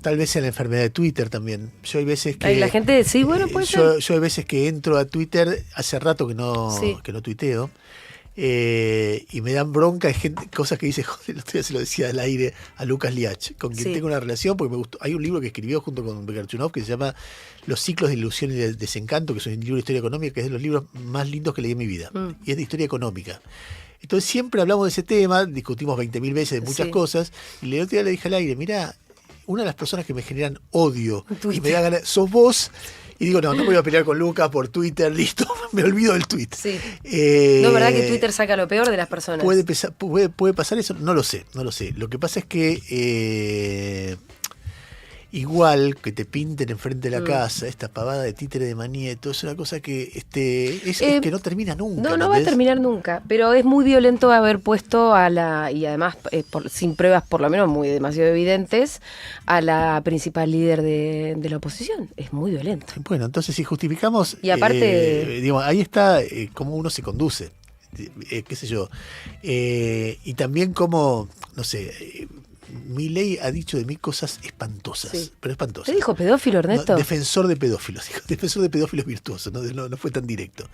Tal vez sea la enfermedad de Twitter también. Yo hay veces que... Ay, la gente, sí, bueno, puede ser. Yo hay veces que entro a Twitter, hace rato que no tuiteo, y me dan bronca de gente, cosas que dice, joder, el otro día se lo decía al aire a Lucas Liach, con quien tengo una relación, porque me gustó. Hay un libro que escribió junto con Bekarchunov que se llama Los ciclos de ilusión y de desencanto, que es un libro de historia económica, que es de los libros más lindos que leí en mi vida. Y es de historia económica. Entonces siempre hablamos de ese tema, discutimos 20.000 veces de muchas cosas, y el otro día le dije al aire, mirá, una de las personas que me generan odio y me da ganas, sos vos, y digo, no me voy a pelear con Lucas por Twitter, listo, me olvido del tweet. Sí. No es verdad que Twitter saca lo peor de las personas. ¿Puede pasar eso? No lo sé. Lo que pasa es que igual que te pinten enfrente de la casa, esta pavada de títere de Manieto, es una cosa que es que no termina nunca. No va a terminar nunca, pero es muy violento haber puesto y además sin pruebas por lo menos muy demasiado evidentes, a la principal líder de la oposición. Es muy violento. Bueno, entonces si justificamos, y aparte, digamos, ahí está cómo uno se conduce, qué sé yo, y también cómo, no sé, Milei ha dicho de mí cosas espantosas, pero espantosas. ¿Te dijo pedófilo, Ernesto? No, defensor de pedófilos, dijo, defensor de pedófilos virtuosos, no fue tan directo.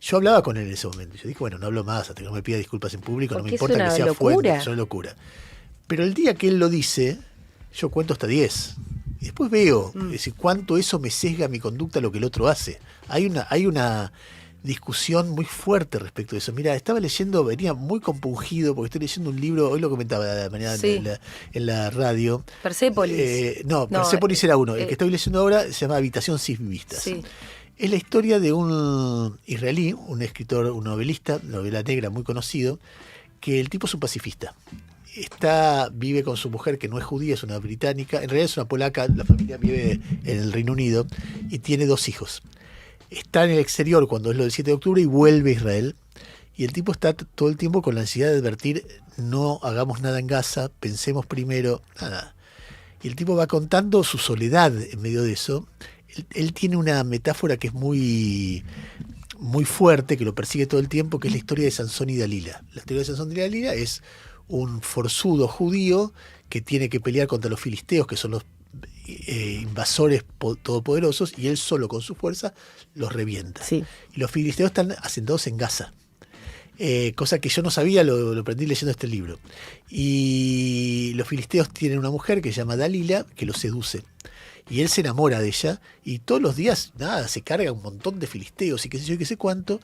Yo hablaba con él en ese momento, yo dije, bueno, no hablo más hasta que no me pida disculpas en público, porque no me importa que sea fuente, es una locura. Pero el día que él lo dice, yo cuento hasta 10. Y después veo es decir, cuánto eso me sesga mi conducta a lo que el otro hace. Hay una discusión muy fuerte respecto de eso. Mira, estaba leyendo, venía muy compungido porque estoy leyendo un libro, hoy lo comentaba de mañana en la radio. Persépolis. Persépolis era uno. El que estoy leyendo ahora se llama Habitación sin vistas. Sí. Es la historia de un israelí, un escritor, un novelista, novela negra muy conocido, que el tipo es un pacifista. Vive con su mujer, que no es judía, es una británica, en realidad es una polaca, la familia vive en el Reino Unido y tiene 2 hijos. Está en el exterior cuando es lo del 7 de octubre y vuelve a Israel. Y el tipo está todo el tiempo con la ansiedad de advertir, no hagamos nada en Gaza, pensemos primero, nada. Y el tipo va contando su soledad en medio de eso. Él tiene una metáfora que es muy, muy fuerte, que lo persigue todo el tiempo, que es la historia de Sansón y Dalila. La historia de Sansón y Dalila es un forzudo judío que tiene que pelear contra los filisteos, que son los invasores todopoderosos, y él solo con su fuerza los revienta. Sí. Y los filisteos están asentados en Gaza. Cosa que yo no sabía, lo aprendí leyendo este libro. Y los filisteos tienen una mujer que se llama Dalila, que los seduce. Y él se enamora de ella, y todos los días, se carga un montón de filisteos y qué sé yo y qué sé cuánto.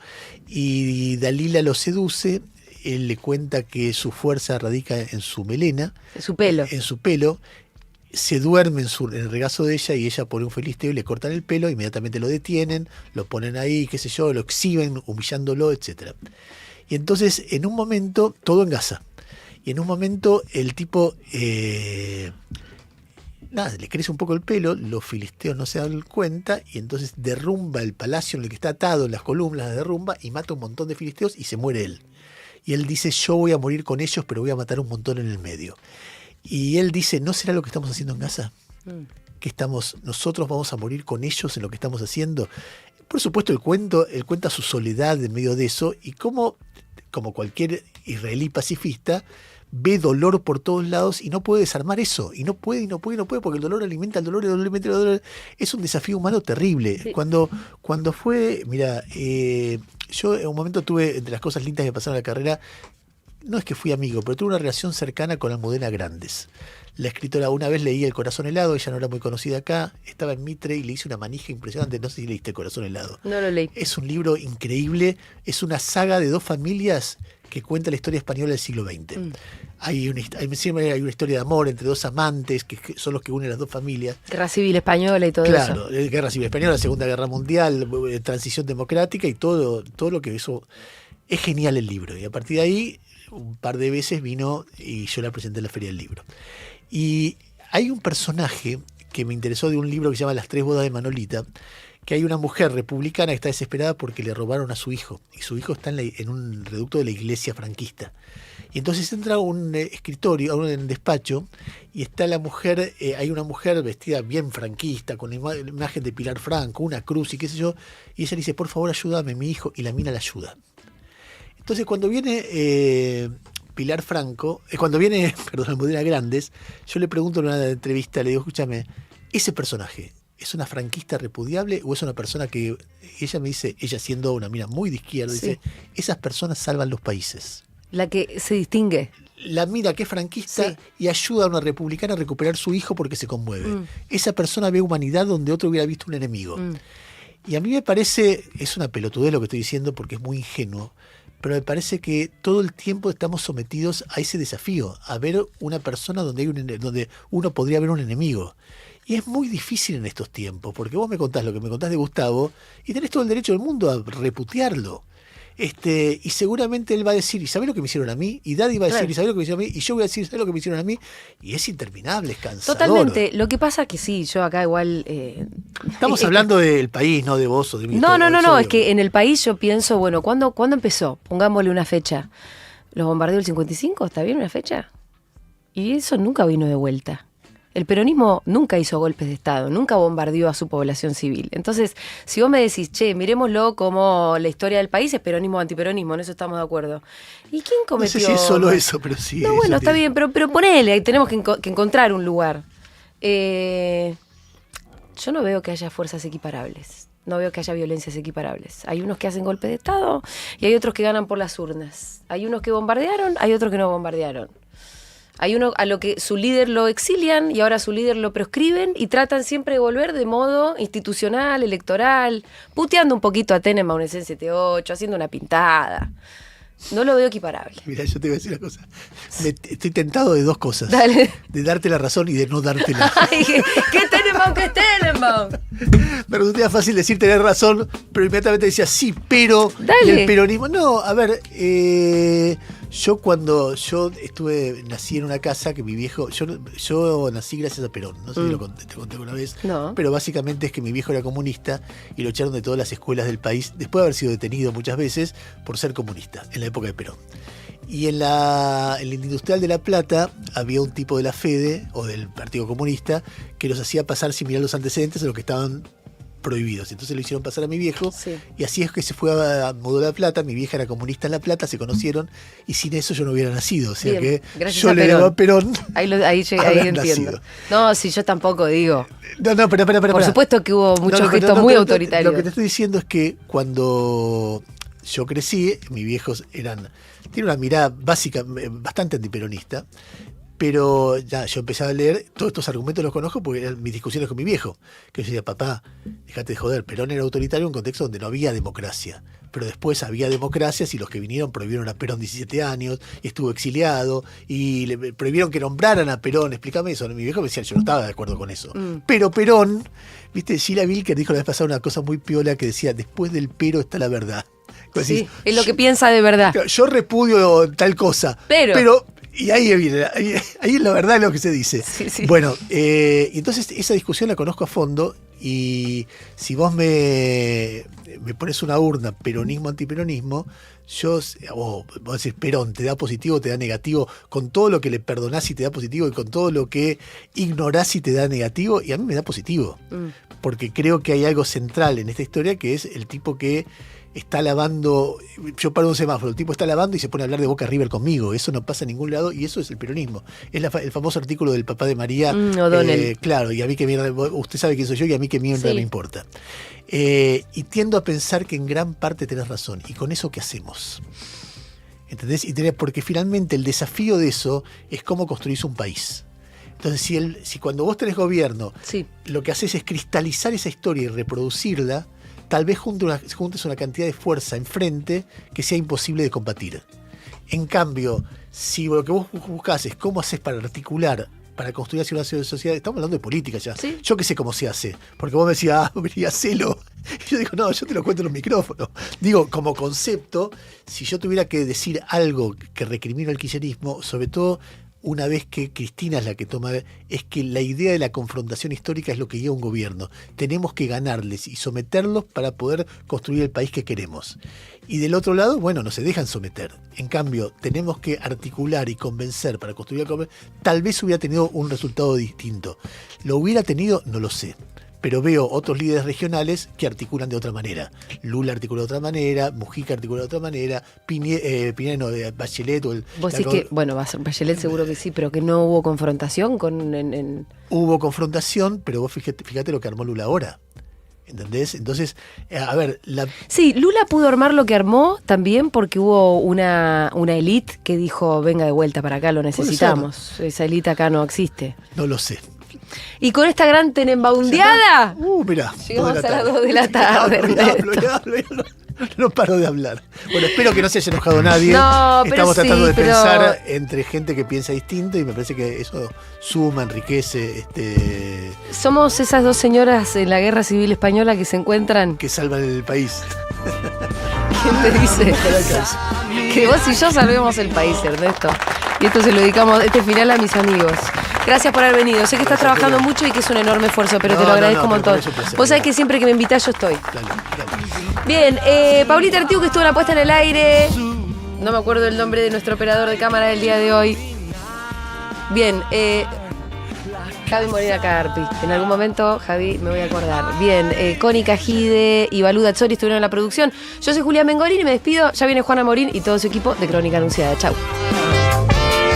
Y Dalila lo seduce, él le cuenta que su fuerza radica en su melena. En su pelo. En su pelo. Se duerme en el regazo de ella y ella pone un filisteo y le cortan el pelo, inmediatamente lo detienen, lo ponen ahí, qué sé yo, lo exhiben, humillándolo, etc. Y entonces, en un momento, todo en Gaza. Y en un momento el tipo, le crece un poco el pelo, los filisteos no se dan cuenta y entonces derrumba el palacio en el que está atado, en las columnas, la derrumba y mata un montón de filisteos y se muere él. Y él dice, yo voy a morir con ellos, pero voy a matar un montón en el medio. Y él dice, ¿no será lo que estamos haciendo en Gaza? Que nosotros vamos a morir con ellos en lo que estamos haciendo. Por supuesto, él cuenta su soledad en medio de eso y como cualquier israelí pacifista, ve dolor por todos lados y no puede desarmar eso. Y no puede, porque el dolor alimenta el dolor, el dolor alimenta el dolor. Es un desafío humano terrible. Sí. Cuando fue, mira, yo en un momento tuve, entre las cosas lindas que me pasaron en la carrera, no es que fui amigo, pero tuve una relación cercana con Almudena Grandes. La escritora, una vez leí El corazón helado, ella no era muy conocida acá, estaba en Mitre y le hice una manija impresionante, no sé si leíste El corazón helado. No lo leí. Es un libro increíble, es una saga de 2 familias que cuenta la historia española del siglo XX. Hay una historia de amor entre 2 amantes, que son los que unen las 2 familias. Guerra Civil Española y todo eso. Claro, Guerra Civil Española, Segunda Guerra Mundial, transición democrática y todo lo que eso. Es genial el libro, y a partir de ahí un par de veces vino y yo la presenté en la Feria del Libro. Y hay un personaje que me interesó de un libro que se llama Las 3 bodas de Manolita, que hay una mujer republicana que está desesperada porque le robaron a su hijo, y su hijo está en un reducto de la iglesia franquista. Y entonces entra a un escritorio, a un despacho, y está la mujer, hay una mujer vestida bien franquista, con la imagen de Pilar Franco, una cruz y qué sé yo, y ella le dice, por favor ayúdame, mi hijo, y la mina la ayuda. Entonces cuando viene Pilar Franco, Almudena Grandes, yo le pregunto en una entrevista, le digo, escúchame, ese personaje, ¿es una franquista repudiable o es una persona que, ella me dice, ella siendo una mina muy de izquierda, sí, dice, esas personas salvan los países? La que se distingue. La mira que es franquista, sí, y ayuda a una republicana a recuperar su hijo porque se conmueve. Esa persona ve humanidad donde otro hubiera visto un enemigo. Y a mí me parece, es una pelotudez lo que estoy diciendo porque es muy ingenuo, pero me parece que todo el tiempo estamos sometidos a ese desafío, a ver una persona donde uno podría ver un enemigo. Y es muy difícil en estos tiempos, porque vos me contás lo que me contás de Gustavo y tenés todo el derecho del mundo a reputearlo. Y seguramente él va a decir, ¿y sabés lo que me hicieron a mí? Y Daddy va a decir, ¿y sabés lo que me hicieron a mí? Y yo voy a decir, ¿sabés lo que me hicieron a mí? Y es interminable, es cansador. Totalmente. Lo que pasa es que sí, yo acá igual... Estamos hablando del país, no de vos o de mí. No, es que en el país yo pienso, bueno, ¿cuándo empezó? Pongámosle una fecha. ¿Los bombardeos del 55? ¿Está bien una fecha? Y eso nunca vino de vuelta. El peronismo nunca hizo golpes de Estado, nunca bombardeó a su población civil. Entonces, si vos me decís, miremoslo como la historia del país es peronismo o antiperonismo, en eso estamos de acuerdo. ¿Y quién cometió? No sé si es solo eso, pero sí. No, bueno, está bien, pero ponele, ahí tenemos que encontrar un lugar. Yo no veo que haya fuerzas equiparables. No veo que haya violencias equiparables. Hay unos que hacen golpes de Estado y hay otros que ganan por las urnas. Hay unos que bombardearon, hay otros que no bombardearon. Hay uno a lo que su líder lo exilian y ahora su líder lo proscriben y tratan siempre de volver de modo institucional, electoral, puteando un poquito a Tenenbaum en 78, haciendo una pintada. No lo veo equiparable. Mira, yo te voy a decir una cosa. Estoy tentado de 2 cosas. Dale. De darte la razón y de no dártela. Ay, ¿qué Tenenbaum? ¿Qué Tenenbaum? Me resulta fácil decir tener razón, pero inmediatamente decía sí, pero... Dale. Y el peronismo... No, a ver... Yo cuando nací en una casa que mi viejo, yo nací gracias a Perón, no sé si te conté alguna vez, no. Pero básicamente es que mi viejo era comunista y lo echaron de todas las escuelas del país, después de haber sido detenido muchas veces por ser comunista, en la época de Perón. Y en el Industrial de La Plata había un tipo de la FEDE, o del Partido Comunista, que los hacía pasar sin mirar los antecedentes de los que estaban prohibidos. Entonces lo hicieron pasar a mi viejo, sí, y así es que se fue mudó a La Plata. Mi vieja era comunista en La Plata, se conocieron y sin eso yo no hubiera nacido. O sea, bien, que yo le debo a Perón. Ahí entiendo. Nacido. No, si yo tampoco digo. No, pero. Por supuesto que hubo muchos gestos muy autoritarios. Lo que te estoy diciendo es que cuando yo crecí, mis viejos tiene una mirada básica, bastante antiperonista. Pero ya yo empecé a leer, todos estos argumentos los conozco porque eran mis discusiones con mi viejo. Que yo decía, papá, déjate de joder, Perón era autoritario en un contexto donde no había democracia. Pero después había democracias y los que vinieron prohibieron a Perón 17 años y estuvo exiliado y le prohibieron que nombraran a Perón. Explícame eso. Mi viejo me decía, yo no estaba de acuerdo con eso. Pero Perón, viste, Sheila Wilker dijo la vez pasada una cosa muy piola que decía, después del pero está la verdad. Sí, es lo que piensa de verdad. Yo repudio tal cosa, pero Y ahí viene, ahí la verdad es lo que se dice. Sí, sí. Bueno, y entonces esa discusión la conozco a fondo y si vos me pones una urna peronismo, antiperonismo, vos decís Perón, te da positivo, te da negativo, con todo lo que le perdonás y te da positivo y con todo lo que ignorás y te da negativo, y a mí me da positivo, porque creo que hay algo central en esta historia que es el tipo que está lavando, yo paro un semáforo, el tipo está lavando y se pone a hablar de Boca River conmigo, eso no pasa en ningún lado y eso es el peronismo. Es el famoso artículo del papá de María, O'Donnell. claro, y a mí que mierda, usted sabe quién soy yo y a mí que mierda Sí. me importa. Y tiendo a pensar que en gran parte tenés razón, y con eso ¿qué hacemos? ¿Entendés? Porque finalmente el desafío de eso es cómo construís un país. Entonces, si cuando vos tenés gobierno, Sí. lo que haces es cristalizar esa historia y reproducirla, tal vez juntes una cantidad de fuerza enfrente que sea imposible de combatir. En cambio, si lo que vos buscás es cómo haces para articular, para construir hacia una sociedad, estamos hablando de política ya. Sí. Yo que sé cómo se hace, porque vos me decías, vení, hacelo. Y yo digo, no, yo te lo cuento en un micrófono. Digo, como concepto, si yo tuviera que decir algo que recrimino al kirchnerismo, sobre todo una vez que Cristina es la que toma, es que la idea de la confrontación histórica es lo que guía un gobierno. Tenemos que ganarles y someterlos para poder construir el país que queremos. Y del otro lado, bueno, no se dejan someter. En cambio, tenemos que articular y convencer para construir el país. Tal vez hubiera tenido un resultado distinto. ¿Lo hubiera tenido? No lo sé. Pero veo otros líderes regionales que articulan de otra manera. Lula articula de otra manera, Mujica articula de otra manera, Piñera no, de Bachelet. Vos decís que, bueno, va a ser Bachelet seguro que sí, pero que no hubo confrontación con... Hubo confrontación, pero vos fíjate lo que armó Lula ahora. ¿Entendés? Entonces, a ver... Sí, Lula pudo armar lo que armó también porque hubo una élite que dijo, venga de vuelta para acá, lo necesitamos. Esa élite acá no existe. No lo sé. Y con esta gran tenenbaundeada, mirá. llegamos a las 2 de la tarde. No paro de hablar. Bueno, espero que no se haya enojado nadie. No, pero Estamos tratando de pero... pensar entre gente que piensa distinto y me parece que eso suma, enriquece, Somos esas dos señoras en la Guerra Civil Española que se encuentran. que salvan el país. ¿Quién te dice? Que vos y yo salvemos el país, Ernesto. Y esto se lo dedicamos, este final, a mis amigos. Gracias por haber venido. Sé que estás trabajando mucho y que es un enorme esfuerzo, pero te lo agradezco un montón. Vos sabés que siempre que me invitás yo estoy. Dale. Bien, Paulita Artigu, que estuvo en la puesta en el aire. No me acuerdo el nombre de nuestro operador de cámara del día de hoy. Bien, Javi Morena Carpi. En algún momento, Javi, me voy a acordar. Bien, Connie Cajide y Balú Dazzori estuvieron en la producción. Yo soy Julián Bengorín y me despido. Ya viene Juana Morín y todo su equipo de Crónica Anunciada. Chau.